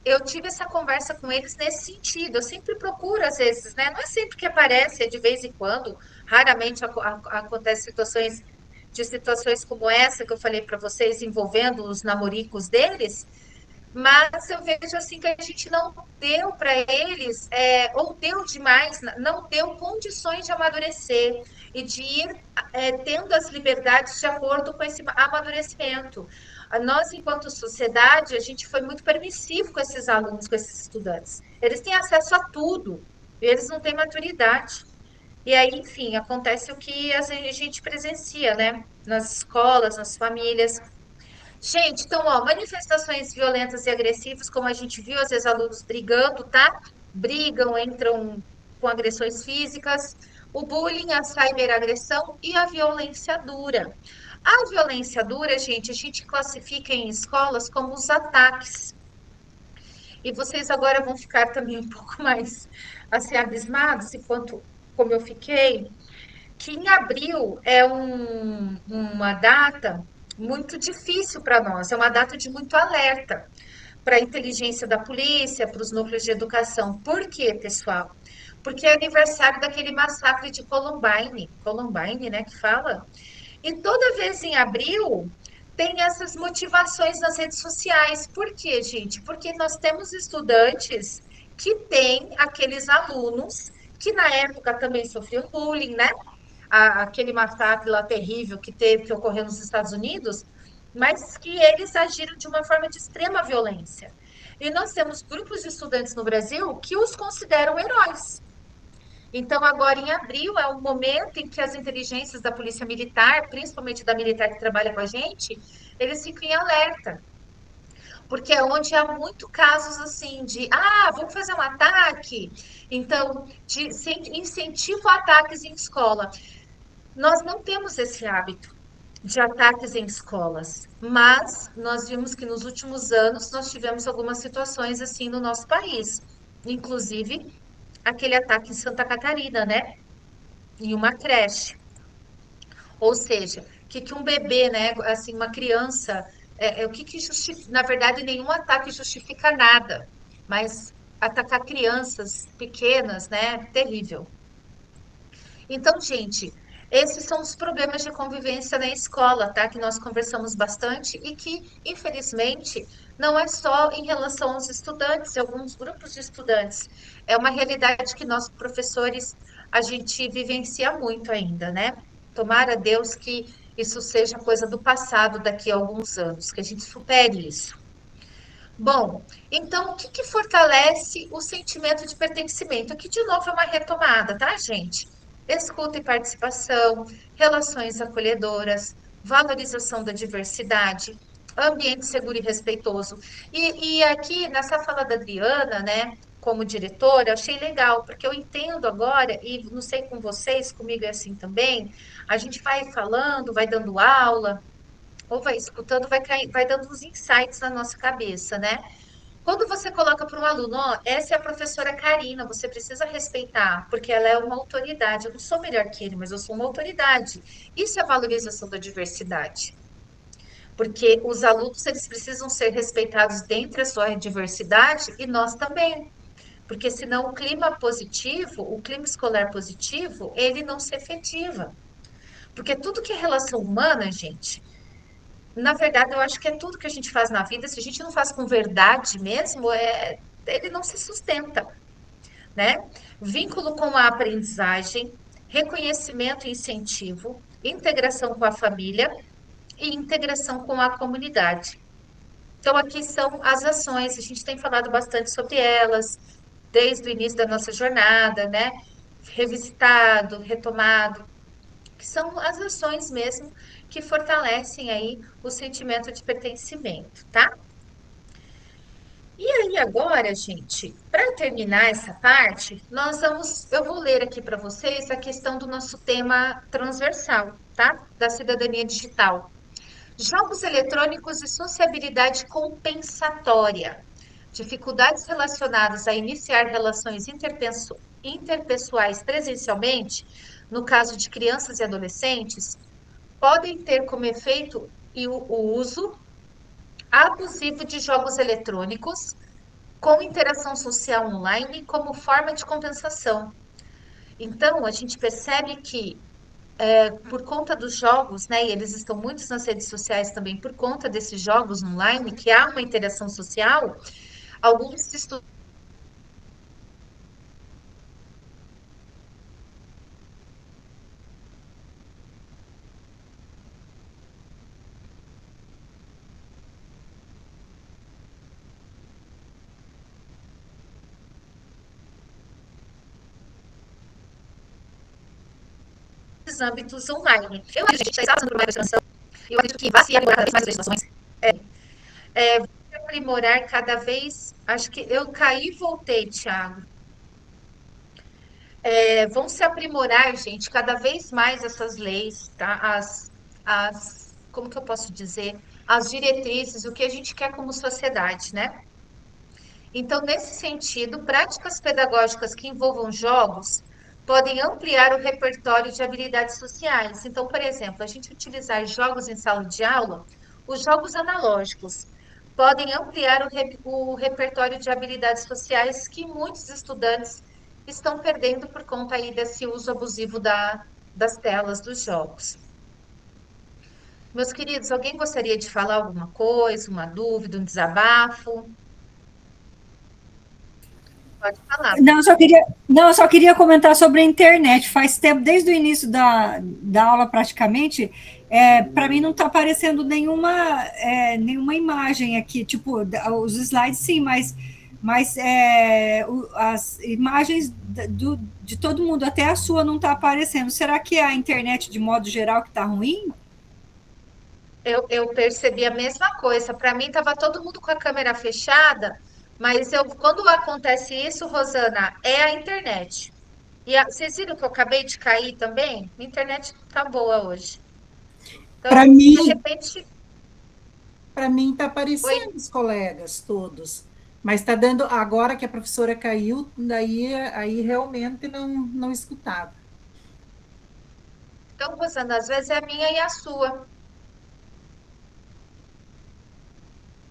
eu tive essa conversa com eles nesse sentido. Eu sempre procuro, às vezes, né? Não é sempre que aparece, é de vez em quando. Raramente acontece situações como essa que eu falei para vocês, envolvendo os namoricos deles. Mas eu vejo assim que a gente não deu para eles, ou deu demais, não deu condições de amadurecer e de ir tendo as liberdades de acordo com esse amadurecimento. Nós, enquanto sociedade, a gente foi muito permissivo com esses alunos, com esses estudantes. Eles têm acesso a tudo, e eles não têm maturidade. E aí, enfim, acontece o que a gente presencia, né? Nas escolas, nas famílias. Gente, então, ó, manifestações violentas e agressivas, como a gente viu, às vezes alunos brigando, tá? Brigam, entram com agressões físicas, o bullying, a cyberagressão e a violência dura. A violência dura, gente, a gente classifica em escolas como os ataques. E vocês agora vão ficar também um pouco mais, assim, abismados, enquanto como eu fiquei, que em abril é uma data muito difícil para nós, é uma data de muito alerta para a inteligência da polícia, para os núcleos de educação. Por quê, pessoal? Porque é aniversário daquele massacre de Columbine, né, que fala. E toda vez em abril tem essas motivações nas redes sociais. Por quê, gente? Porque nós temos estudantes que têm aqueles alunos que na época também sofriam bullying, né? Aquele massacre lá terrível que ocorreu nos Estados Unidos, mas que eles agiram de uma forma de extrema violência. E nós temos grupos de estudantes no Brasil que os consideram heróis. Então, agora em abril é o momento em que as inteligências da Polícia Militar, principalmente da militar que trabalha com a gente, eles ficam em alerta. Porque é onde há muito casos assim de, vamos fazer um ataque, então, de incentivo a ataques em escola. Nós não temos esse hábito de ataques em escolas, mas nós vimos que nos últimos anos nós tivemos algumas situações assim no nosso país, inclusive aquele ataque em Santa Catarina, né? Em uma creche. Ou seja, o que um bebê, né? Assim, uma criança, o que justifica? Na verdade, nenhum ataque justifica nada, mas atacar crianças pequenas, né? Terrível. Então, gente, Esses são os problemas de convivência na escola, tá? Que nós conversamos bastante e que, infelizmente, não é só em relação aos estudantes, alguns grupos de estudantes. É uma realidade que nós, professores, a gente vivencia muito ainda, né? Tomara a Deus que isso seja coisa do passado daqui a alguns anos, que a gente supere isso. Bom, então, o que que fortalece o sentimento de pertencimento? Aqui, de novo, é uma retomada, tá, gente? Escuta e participação, relações acolhedoras, valorização da diversidade, ambiente seguro e respeitoso. E aqui, nessa fala da Adriana, né, como diretora, eu achei legal, porque eu entendo agora, e não sei com vocês, comigo é assim também, a gente vai falando, vai dando aula, ou vai escutando, vai dando uns insights na nossa cabeça, né? Quando você coloca para um aluno, ó, essa é a professora Karina, você precisa respeitar, porque ela é uma autoridade. Eu não sou melhor que ele, mas eu sou uma autoridade. Isso é valorização da diversidade. Porque os alunos, eles precisam ser respeitados dentro da sua diversidade e nós também. Porque senão o clima positivo, o clima escolar positivo, ele não se efetiva. Porque tudo que é relação humana, gente, na verdade, eu acho que é tudo que a gente faz na vida, se a gente não faz com verdade mesmo, ele não se sustenta, né? Vínculo com a aprendizagem, reconhecimento e incentivo, integração com a família e integração com a comunidade. Então, aqui são as ações, a gente tem falado bastante sobre elas, desde o início da nossa jornada, né? Revisitado, retomado, que são as ações mesmo que fortalecem aí o sentimento de pertencimento, tá? E aí agora, gente, para terminar essa parte, eu vou ler aqui para vocês a questão do nosso tema transversal, tá? Da cidadania digital. Jogos eletrônicos e sociabilidade compensatória. Dificuldades relacionadas a iniciar relações interpessoais presencialmente, no caso de crianças e adolescentes, podem ter como efeito o uso abusivo de jogos eletrônicos com interação social online como forma de compensação. Então, a gente percebe que, por conta dos jogos, né, e eles estão muitos nas redes sociais também, por conta desses jogos online, que há uma interação social, alguns estudos âmbitos online. Eu acho que a gente está passando por uma legislação, eu acredito que vai se aprimorar cada vez mais legislações. Vai aprimorar cada vez. Acho que eu caí e voltei, Thiago. Vão se aprimorar, gente, cada vez mais essas leis, tá? Como que eu posso dizer? As diretrizes, o que a gente quer como sociedade, né? Então, nesse sentido, práticas pedagógicas que envolvam jogos podem ampliar o repertório de habilidades sociais. Então, por exemplo, a gente utilizar jogos em sala de aula, os jogos analógicos podem ampliar o repertório de habilidades sociais que muitos estudantes estão perdendo por conta aí desse uso abusivo das telas dos jogos. Meus queridos, alguém gostaria de falar alguma coisa, uma dúvida, um desabafo? Pode falar. Eu só queria comentar sobre a internet. Faz tempo, desde o início da aula praticamente, para mim não está aparecendo nenhuma imagem aqui, tipo, os slides sim, mas as imagens de todo mundo, até a sua não está aparecendo. Será que é a internet, de modo geral, que está ruim? Eu percebi a mesma coisa. Para mim, estava todo mundo com a câmera fechada, mas quando acontece isso, Rosana, é a internet. Vocês viram que eu acabei de cair também? A internet tá boa hoje. Então, Para de mim, repente. para mim está aparecendo os colegas todos, mas está dando agora que a professora caiu, daí aí realmente não escutava. Então, Rosana, às vezes é a minha e a sua.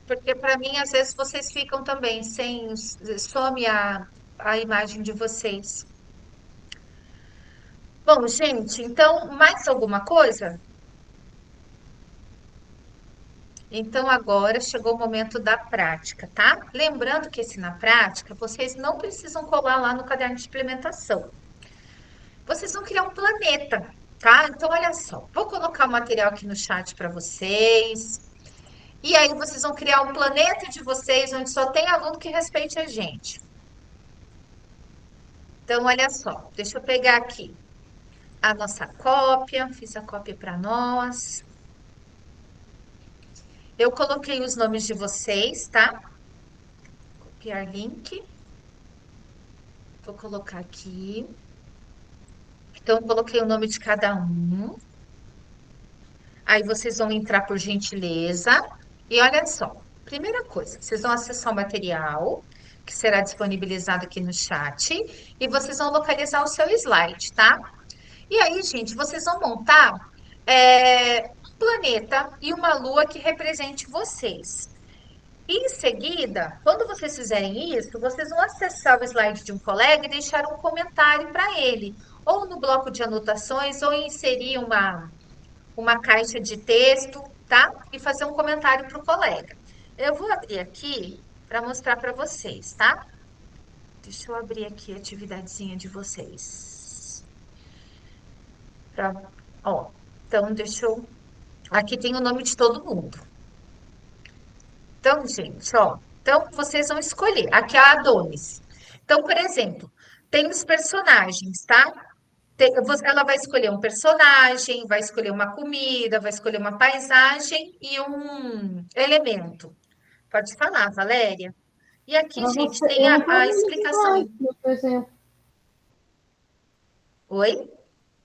Porque para mim, às vezes, vocês ficam também some a imagem de vocês. Bom, gente, então, mais alguma coisa? Então, agora chegou o momento da prática, tá? Lembrando que esse na prática, vocês não precisam colar lá no caderno de implementação. Vocês vão criar um planeta, tá? Então, olha só, vou colocar o material aqui no chat para vocês. E aí, vocês vão criar um planeta de vocês, onde só tem aluno que respeite a gente. Então, olha só, deixa eu pegar aqui a nossa cópia, fiz a cópia para nós. Eu coloquei os nomes de vocês, tá? Copiar link. Vou colocar aqui. Então, eu coloquei o nome de cada um. Aí, vocês vão entrar por gentileza. E olha só, primeira coisa, vocês vão acessar o material, que será disponibilizado aqui no chat, e vocês vão localizar o seu slide, tá? E aí, gente, vocês vão montar um planeta e uma lua que represente vocês. E em seguida, quando vocês fizerem isso, vocês vão acessar o slide de um colega e deixar um comentário para ele, ou no bloco de anotações, ou inserir uma caixa de texto, tá? E fazer um comentário para o colega. Eu vou abrir aqui para mostrar para vocês, tá? Deixa eu abrir aqui a atividadezinha de vocês. Ó, então, deixa eu. Aqui tem o nome de todo mundo. Então, gente, ó. Então, vocês vão escolher. Aqui é a Adonis. Então, por exemplo, tem os personagens, tá? Ela vai escolher um personagem, vai escolher uma comida, vai escolher uma paisagem e um elemento. Pode falar, Valéria. E aqui, Para gente, você, tem eu não a estou vendo os explicação. slides, por exemplo. Oi?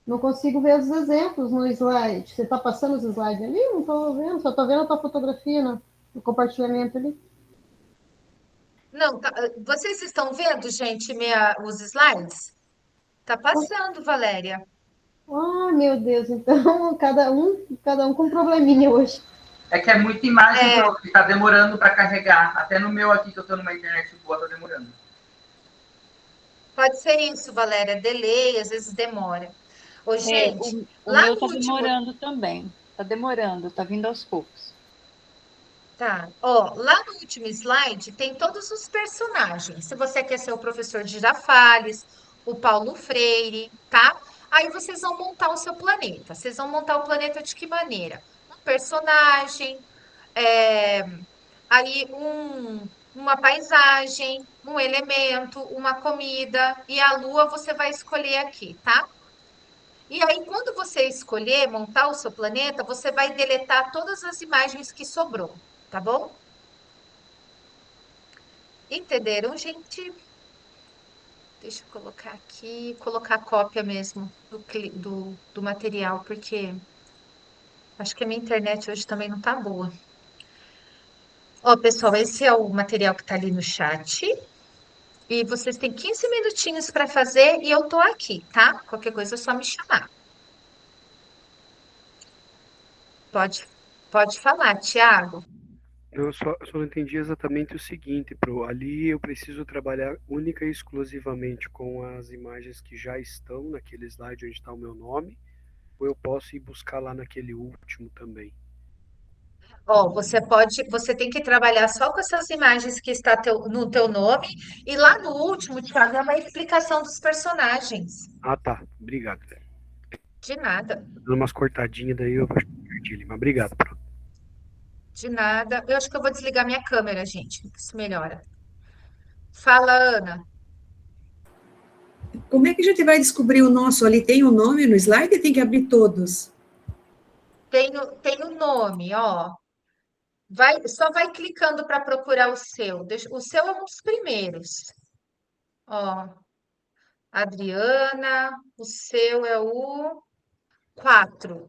Não consigo ver os exemplos no slide. Você está passando os slides ali? Não estou vendo, só estou vendo a tua fotografia no compartilhamento ali. Não, vocês estão vendo, gente, os slides? Tá passando, Valéria. Ah, meu Deus, então cada um com um probleminha hoje. É que é muita imagem, É. prof, tá demorando para carregar. Até no meu aqui, que eu tô numa internet boa, tá demorando. Pode ser isso, Valéria. Delay, às vezes demora. Ô, gente, O lá meu no tá último. demorando também. Tá demorando, tá vindo aos poucos. Tá, ó, lá no último slide tem todos os personagens. Se você quer ser o professor Girafales, o Paulo Freire, tá? Aí vocês vão montar o seu planeta. Vocês vão montar o planeta de que maneira? Um personagem, é, aí uma paisagem, um elemento, uma comida e a lua você vai escolher aqui, tá? E aí, quando você escolher montar o seu planeta, você vai deletar todas as imagens que sobrou, tá bom? Entenderam, gente? Deixa eu colocar aqui, colocar a cópia mesmo do material, porque acho que a minha internet hoje também não tá boa. Ó, pessoal, esse é o material que tá ali no chat. E vocês têm 15 minutinhos para fazer e eu tô aqui, tá? Qualquer coisa é só me chamar. Pode falar, Tiago. Eu só não entendi exatamente o seguinte, Pro. Ali eu preciso trabalhar única e exclusivamente com as imagens que já estão naquele slide onde está o meu nome, ou eu posso ir buscar lá naquele último também? Ó, você tem que trabalhar só com essas imagens que está no teu nome, e lá no último, Thiago, é uma explicação dos personagens. Ah, tá. Obrigado. De nada, Dando umas cortadinhas daí eu perdi ali, mas obrigado, Pro. de nada. Eu acho que eu vou desligar minha câmera, gente. Isso melhora. Fala, Ana. Como é que a gente vai descobrir o nosso ali? Tem o nome no slide e tem que abrir todos? Tem o nome, ó. Só vai clicando para procurar o seu. O seu é um dos primeiros. Ó, Adriana, o seu é o 4.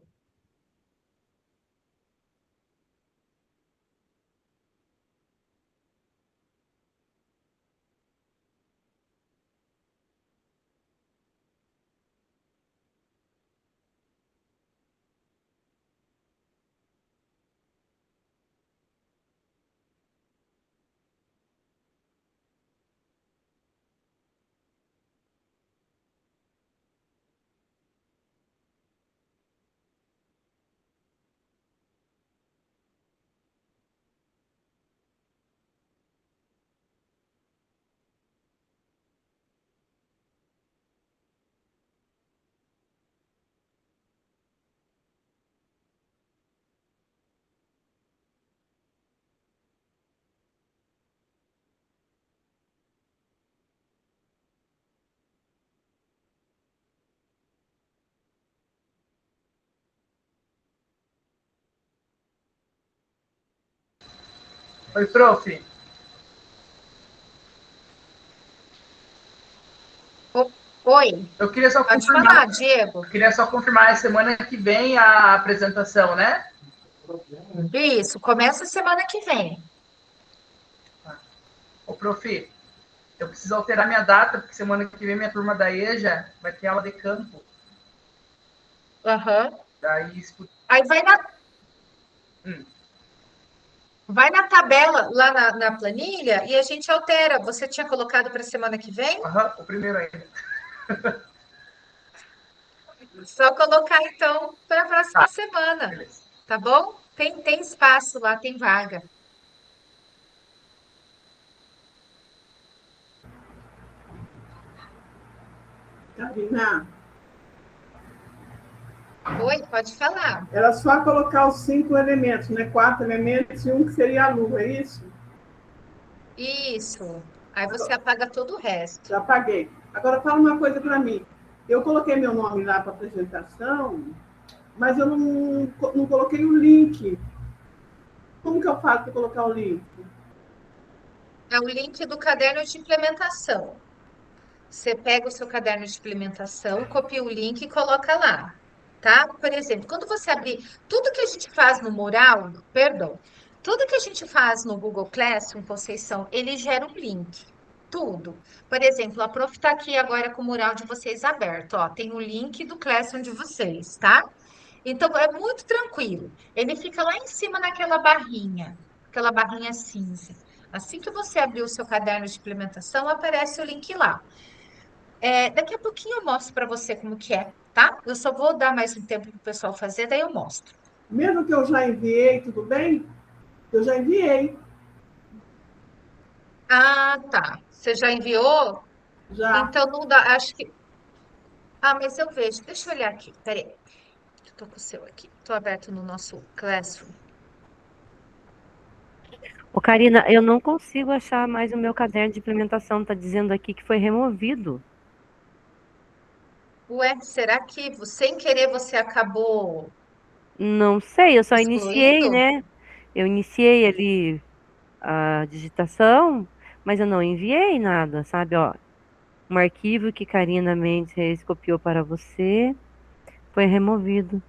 Oi, prof. Oi. Eu queria só Pode confirmar. falar, Diego. Eu queria só confirmar a semana que vem a apresentação, né? Isso, começa semana que vem. Ô, prof, eu preciso alterar minha data, porque semana que vem minha turma da EJA vai ter aula de campo. Aham. Daí, Aí vai na tabela, lá na planilha, e a gente altera. Você tinha colocado para semana que vem? Aham, o primeiro ainda. Só colocar, então, para a próxima semana. Beleza. Tá bom? Tem espaço lá, tem vaga. Karina, Oi, pode falar. era só colocar os 5 elementos, né? 4 elementos e um que seria a lua, é isso? Isso. Aí você apaga todo o resto. Já apaguei. Agora fala uma coisa para mim. Eu coloquei meu nome lá para apresentação, mas eu não coloquei o link. Como que eu faço para colocar o link? É o link do caderno de implementação. Você pega o seu caderno de implementação, copia o link e coloca lá, tá? Por exemplo, quando você abrir tudo que a gente faz no mural, perdão, tudo que a gente faz no Google Classroom, Conceição, ele gera um link. Tudo. Por exemplo, a prof está aqui agora com o mural de vocês aberto, ó. Tem o link do Classroom de vocês, tá? Então, é muito tranquilo. Ele fica lá em cima naquela aquela barrinha cinza. Assim que você abrir o seu caderno de implementação, aparece o link lá. Daqui a pouquinho eu mostro para você como que é, tá? Eu só vou dar mais um tempo para o pessoal fazer, daí eu mostro. Mesmo que eu já enviei, tudo bem? Eu já enviei. Ah, tá. Você já enviou? Já. Então não dá, acho que... Ah, mas eu vejo. Deixa eu olhar aqui, peraí. Eu tô com o seu aqui. Tô aberto no nosso Classroom. Ô, Karina, eu não consigo achar mais o meu caderno de implementação. Tá dizendo aqui que foi removido. Ué, será que sem querer você acabou Não sei, eu só iniciei, excluindo? né? Eu iniciei ali a digitação, mas eu não enviei nada, sabe? Ó, um arquivo que Karina Mendes Reis copiou para você foi removido.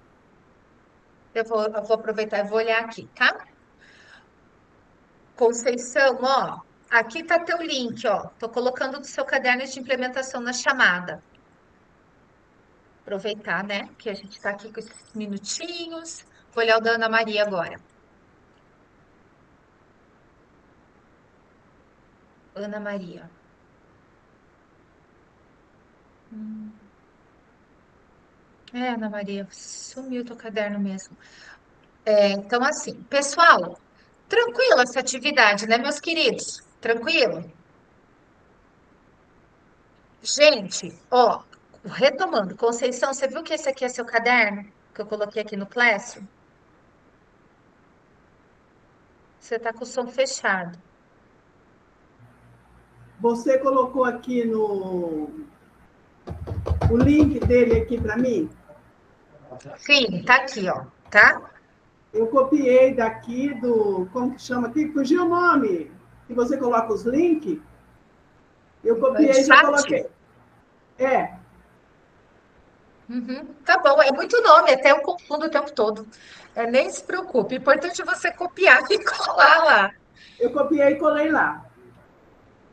Eu vou aproveitar e vou olhar aqui, tá? Conceição, ó, aqui tá teu link, ó. Tô colocando do seu caderno de implementação na chamada. Aproveitar, né? Que a gente tá aqui com esses minutinhos. Vou olhar o da Ana Maria agora. Ana Maria. Ana Maria, sumiu teu caderno mesmo. Então, assim, pessoal, tranquila essa atividade, né, meus queridos? Tranquilo? Gente, ó, retomando, Conceição, você viu que esse aqui é seu caderno? Que eu coloquei aqui no Classroom? Você tá com o som fechado. Você colocou aqui o link dele aqui para mim? Sim, tá aqui, ó, tá? Eu copiei daqui como que chama aqui? Fugiu o nome. Que você coloca os links. Eu copiei e já coloquei. Uhum, tá bom, é muito nome, até eu confundo o tempo todo. Nem se preocupe, o importante é você copiar e colar lá. Eu copiei e colei lá.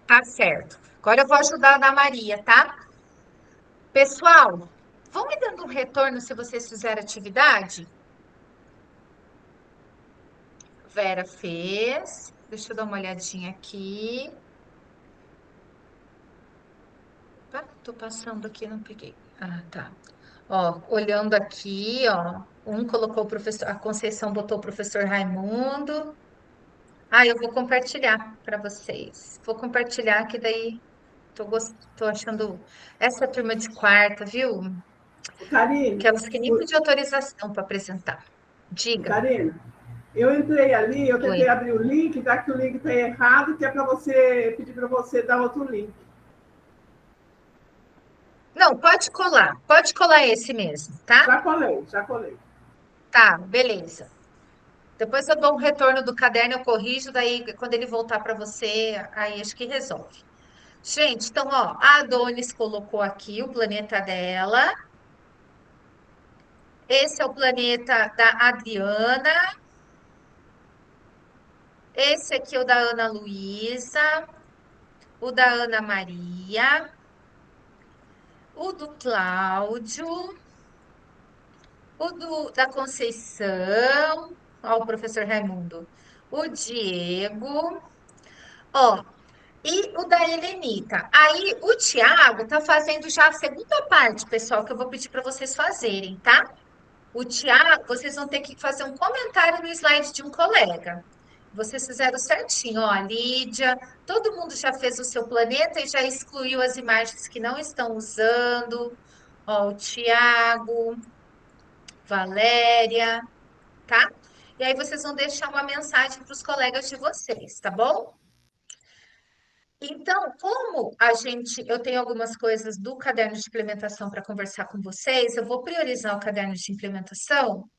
Tá certo. Agora eu vou ajudar a Ana Maria, tá? Pessoal, vão me dando um retorno se vocês fizeram atividade? Vera fez. Deixa eu dar uma olhadinha aqui. Opa, tô passando aqui, não peguei. Ah, tá. Ó, olhando aqui, ó. Um colocou o professor, a Conceição botou o professor Raimundo. Ah, eu vou compartilhar para vocês. Vou compartilhar que daí tô achando essa turma de quarta, viu? Karine, Aquelas que nem pediam autorização para apresentar. Diga. Karine, eu entrei ali, eu tentei Oi. abrir o link, já que o link está errado, que é para você pedir para você dar outro link. Não, pode colar esse mesmo, tá? Já colei, já colei. Tá, beleza. Depois eu dou um retorno do caderno, eu corrijo, daí quando ele voltar para você, aí acho que resolve. Gente, então, ó, a Adonis colocou aqui o planeta dela. Esse é o planeta da Adriana. Esse aqui é o da Ana Luísa, o da Ana Maria, o do Cláudio, da Conceição, ó, o professor Raimundo, o Diego, ó, e o da Helenita. Aí o Tiago tá fazendo já a segunda parte, pessoal, que eu vou pedir para vocês fazerem, tá? O Tiago, vocês vão ter que fazer um comentário no slide de um colega. Vocês fizeram certinho, ó, a Lídia, todo mundo já fez o seu planeta e já excluiu as imagens que não estão usando. Ó, o Tiago, Valéria, tá? E aí vocês vão deixar uma mensagem para os colegas de vocês, tá bom? Então, como eu tenho algumas coisas do caderno de implementação para conversar com vocês, eu vou priorizar o caderno de implementação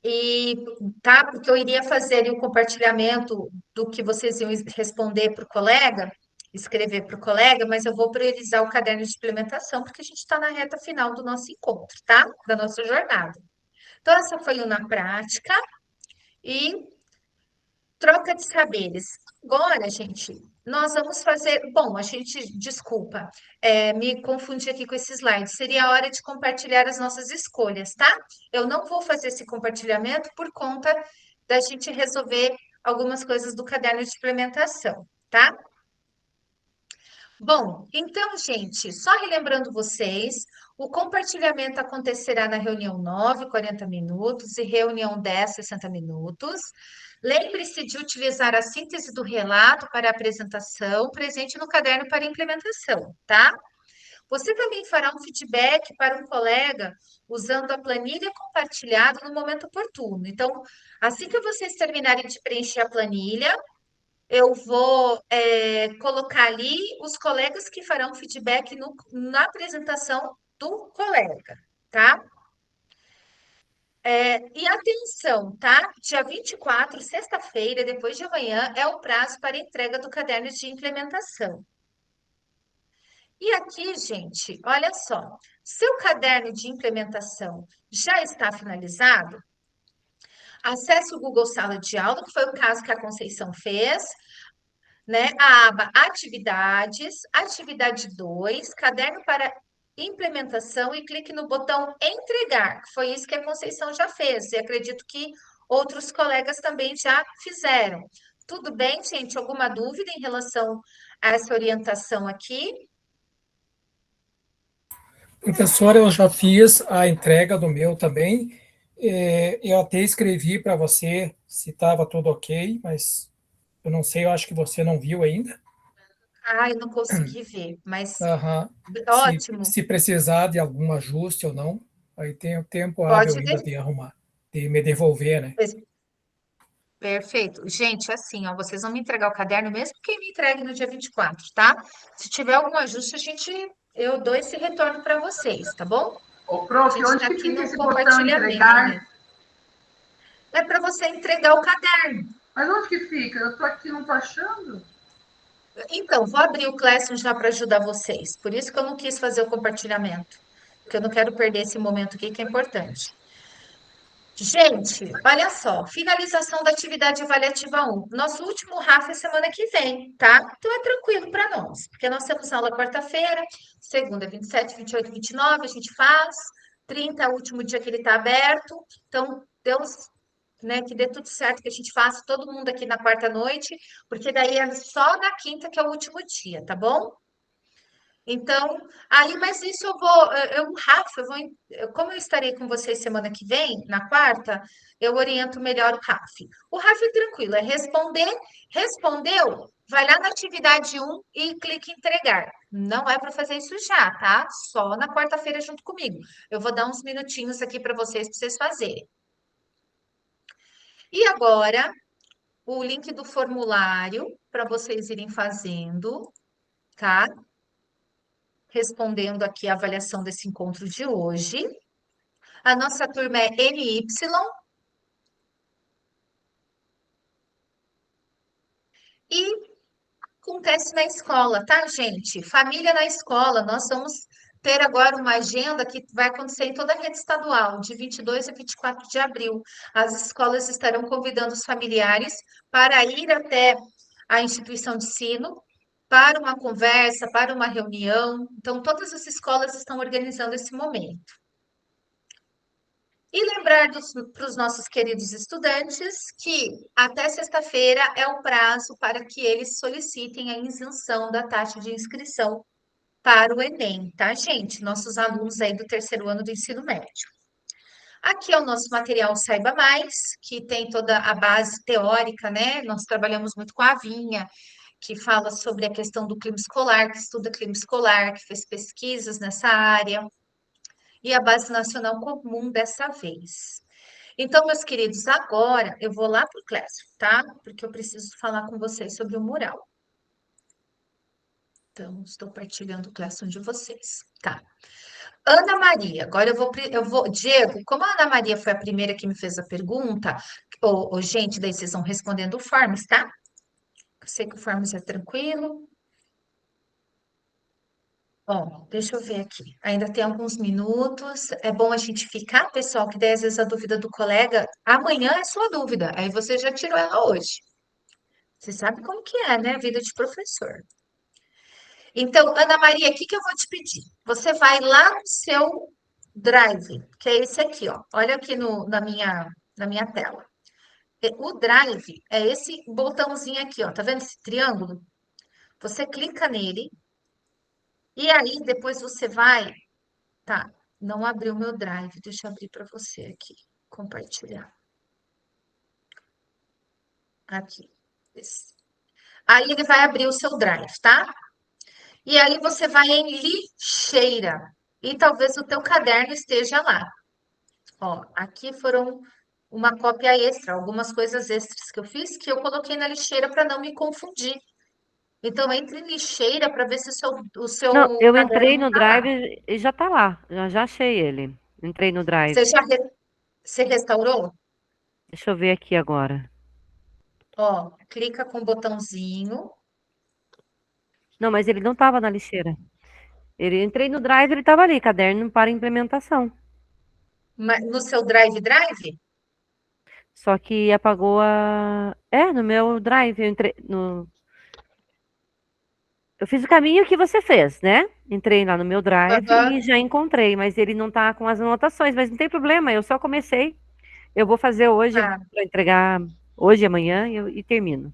e tá, porque eu iria fazer ali o compartilhamento do que vocês iam responder para o colega, escrever para o colega, mas eu vou priorizar o caderno de implementação, porque a gente está na reta final do nosso encontro, tá? Da nossa jornada. Então, essa foi uma prática e troca de saberes. Agora, gente, nós vamos fazer. Bom, desculpa, me confundi aqui com esse slide. Seria a hora de compartilhar as nossas escolhas, tá? Eu não vou fazer esse compartilhamento por conta da gente resolver algumas coisas do caderno de implementação, tá? Bom, então, gente, só relembrando vocês, o compartilhamento acontecerá na reunião 9, 40 minutos, e reunião 10, 60 minutos. Lembre-se de utilizar a síntese do relato para a apresentação, presente no caderno para implementação, tá? Você também fará um feedback para um colega usando a planilha compartilhada no momento oportuno. Então, assim que vocês terminarem de preencher a planilha, eu vou colocar ali os colegas que farão feedback na apresentação do colega, tá? E atenção, tá? Dia 24, sexta-feira, depois de amanhã, é o prazo para entrega do caderno de implementação. E aqui, gente, olha só, seu caderno de implementação já está finalizado? Acesse o Google Sala de Aula, que foi o caso que a Conceição fez, né? A aba Atividades, atividade 2, caderno para implementação e clique no botão Entregar, que foi isso que a Conceição já fez, e acredito que outros colegas também já fizeram. Tudo bem, gente? Alguma dúvida em relação a essa orientação aqui? Professora, eu já fiz a entrega do meu também. Eu até escrevi para você se estava tudo ok, mas eu não sei, eu acho que você não viu ainda. Ah, eu não consegui ver, mas Aham. ótimo. Se precisar de algum ajuste ou não, aí tem o tempo hábil Pode ainda de arrumar, de me devolver, né? Perfeito. Gente, assim, ó, vocês vão me entregar o caderno mesmo que me entregue no dia 24, tá? Se tiver algum ajuste, eu dou esse retorno para vocês, tá bom? Ô, prof, A gente onde tá que aqui fica no esse botão compartilhamento entregar? mesmo. É para você entregar o caderno. Mas onde que fica? Eu tô aqui, não tô achando. Então, vou abrir o Classroom já para ajudar vocês. Por isso que eu não quis fazer o compartilhamento, porque eu não quero perder esse momento aqui que é importante. Gente, olha só, finalização da atividade avaliativa 1. Nosso último RAF é semana que vem, tá? Então é tranquilo para nós, porque nós temos aula quarta-feira, segunda, 27, 28, 29, a gente faz, 30 é o último dia que ele está aberto. Então, Deus, né, que dê tudo certo, que a gente faça todo mundo aqui na quarta noite, porque daí é só na quinta que é o último dia, tá bom? Então, aí, mas isso Rafa, como eu estarei com vocês semana que vem, na quarta, eu oriento melhor o Rafa. O Rafa é tranquilo, é respondeu, vai lá na atividade 1 e clique em entregar. Não é para fazer isso já, tá? Só na quarta-feira junto comigo. Eu vou dar uns minutinhos aqui para vocês fazerem. E agora, o link do formulário para vocês irem fazendo, tá? Respondendo aqui a avaliação desse encontro de hoje. A nossa turma é NY. acontece na escola, tá, gente? Família na escola, nós vamos ter agora uma agenda que vai acontecer em toda a rede estadual, de 22 a 24 de abril. As escolas estarão convidando os familiares para ir até a instituição de ensino para uma conversa, para uma reunião. Então, todas as escolas estão organizando esse momento. E lembrar para os nossos queridos estudantes que até sexta-feira é o prazo para que eles solicitem a isenção da taxa de inscrição para o Enem, tá, gente? Nossos alunos aí do terceiro ano do ensino médio. Aqui é o nosso material Saiba Mais, que tem toda a base teórica, né? Nós trabalhamos muito com a Vinha, que fala sobre a questão do clima escolar, que estuda clima escolar, que fez pesquisas nessa área, e a Base Nacional Comum dessa vez. Então, meus queridos, agora eu vou lá para o Classroom, tá? Porque eu preciso falar com vocês sobre o mural. Então, estou partilhando o Classroom de vocês, tá? Ana Maria, agora eu vou, Diego, como a Ana Maria foi a primeira que me fez a pergunta, gente, daí vocês vão respondendo o Forms, tá? Eu sei que o Forms é tranquilo. Bom, deixa eu ver aqui. Ainda tem alguns minutos. É bom a gente ficar, pessoal, que daí às vezes a dúvida do colega, amanhã é sua dúvida, aí você já tirou ela hoje. Você sabe como que é, né? A vida de professor. Então, Ana Maria, o que que eu vou te pedir? Você vai lá no seu Drive, que é esse aqui, ó. Olha aqui na minha tela. O Drive é esse botãozinho aqui, ó. Tá vendo esse triângulo? Você clica nele e aí depois você vai. Tá, não abriu o meu Drive. Deixa eu abrir para você aqui. Compartilhar. Aqui. Esse. Aí ele vai abrir o seu Drive, tá? E aí você vai em lixeira. E talvez o teu caderno esteja lá. Ó, aqui foram uma cópia extra, algumas coisas extras que eu fiz que eu coloquei na lixeira para não me confundir. Então, entre em lixeira para ver se Não, o seu eu caderno entrei não no tá lá. Drive e já tá lá. Já achei ele. Entrei no Drive. Você restaurou? Deixa eu ver aqui agora. Ó, clica com o botãozinho. Não, mas ele não estava na lixeira. Entrei no Drive, ele estava ali, caderno para implementação. No seu Drive? Só que apagou no meu Drive, eu fiz o caminho que você fez, né? Entrei lá no meu Drive e já encontrei, mas ele não tá com as anotações, mas não tem problema, eu só comecei. Eu vou fazer hoje, Tá. para entregar hoje, amanhã e termino.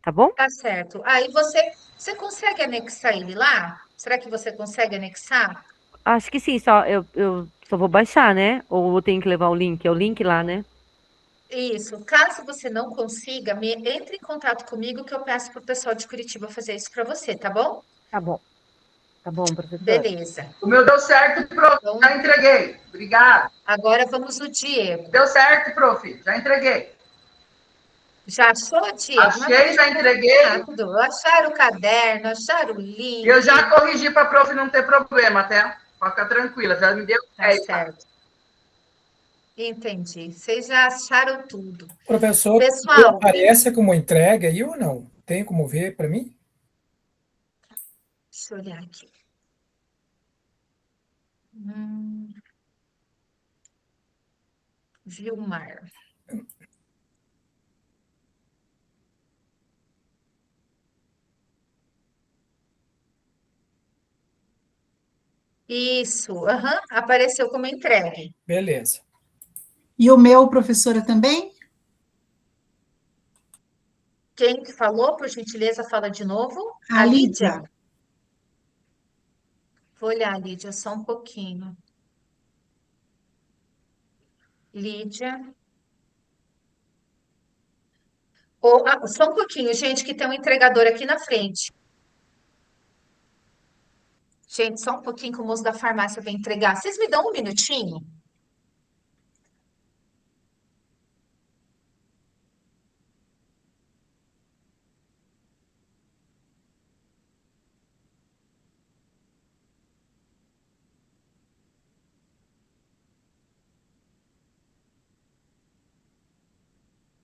Tá bom? Tá certo. Aí você consegue anexar ele lá? Será que você consegue anexar? Acho que sim, eu só vou baixar, né? Ou eu tenho que levar o link? É o link lá, né? Isso. Caso você não consiga, entre em contato comigo que eu peço pro pessoal de Curitiba fazer isso para você, tá bom? Tá bom. Tá bom, professor. Beleza. O meu deu certo, prof. Então, Já entreguei. Obrigado. agora vamos no Diego. Deu certo, prof. Já entreguei. Já achou, Diego? Achei, já entreguei. Rápido. Acharam o caderno, acharam o link. Eu já corrigi para a prof não ter problema, até. Pode ficar tranquila, já me deu. Tá certo. Entendi. Vocês já acharam tudo. Professor, Pessoal, aparece como entrega aí ou não? Tem como ver para mim? deixa eu olhar aqui. Vilmar. Isso, apareceu como entregue. Beleza. E o meu, professora, também? Quem que falou, por gentileza, fala de novo? A Lídia. Vou olhar, Lídia, só um pouquinho. Lídia. Só um pouquinho, gente, que tem um entregador aqui na frente. Gente, só um pouquinho que o moço da farmácia vai entregar. Vocês me dão um minutinho?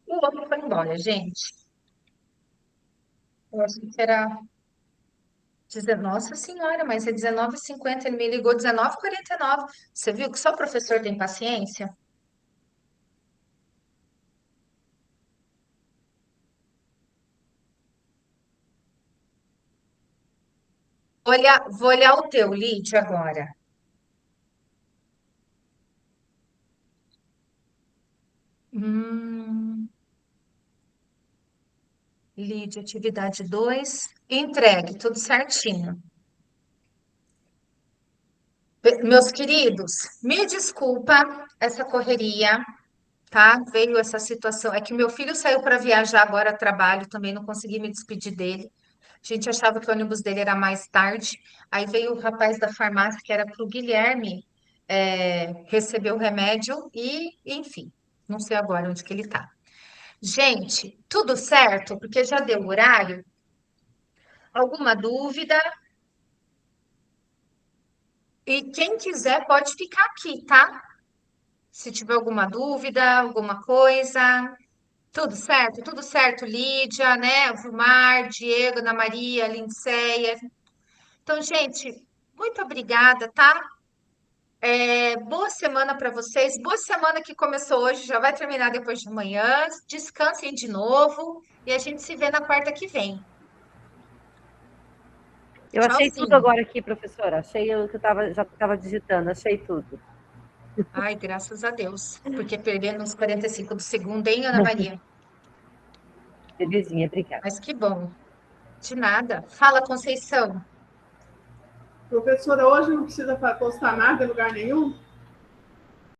O outro foi embora, gente. Eu acho que era... Nossa senhora, mas é 19h50, ele me ligou 19h49. Você viu que só o professor tem paciência? Vou olhar o teu, Lídia, agora. Lídia, atividade 2, entregue, tudo certinho. Meus queridos, me desculpa essa correria, tá? Veio essa situação. É que meu filho saiu para viajar agora a trabalho, também não consegui me despedir dele. A gente achava que o ônibus dele era mais tarde. Aí veio o rapaz da farmácia, que era para o Guilherme, receber o remédio e, enfim, não sei agora onde que ele está. Gente, tudo certo? Porque já deu o horário. Alguma dúvida? E quem quiser pode ficar aqui, tá? Se tiver alguma dúvida, alguma coisa. Tudo certo, Lídia, né? Vilmar, Diego, Ana Maria, Linceia. Então, gente, muito obrigada, tá? Boa semana para vocês. Boa semana que começou hoje, já vai terminar depois de amanhã. Descansem de novo e a gente se vê na quarta que vem. Eu achei Tchauzinho. tudo agora aqui, professora. Achei o que eu já estava digitando, achei tudo. Ai, graças a Deus. Porque perdendo uns 45 do segundo, hein, Ana Maria? Belezinha, obrigada. Mas que bom. De nada. Fala, Conceição. Professora, hoje não precisa postar nada em lugar nenhum?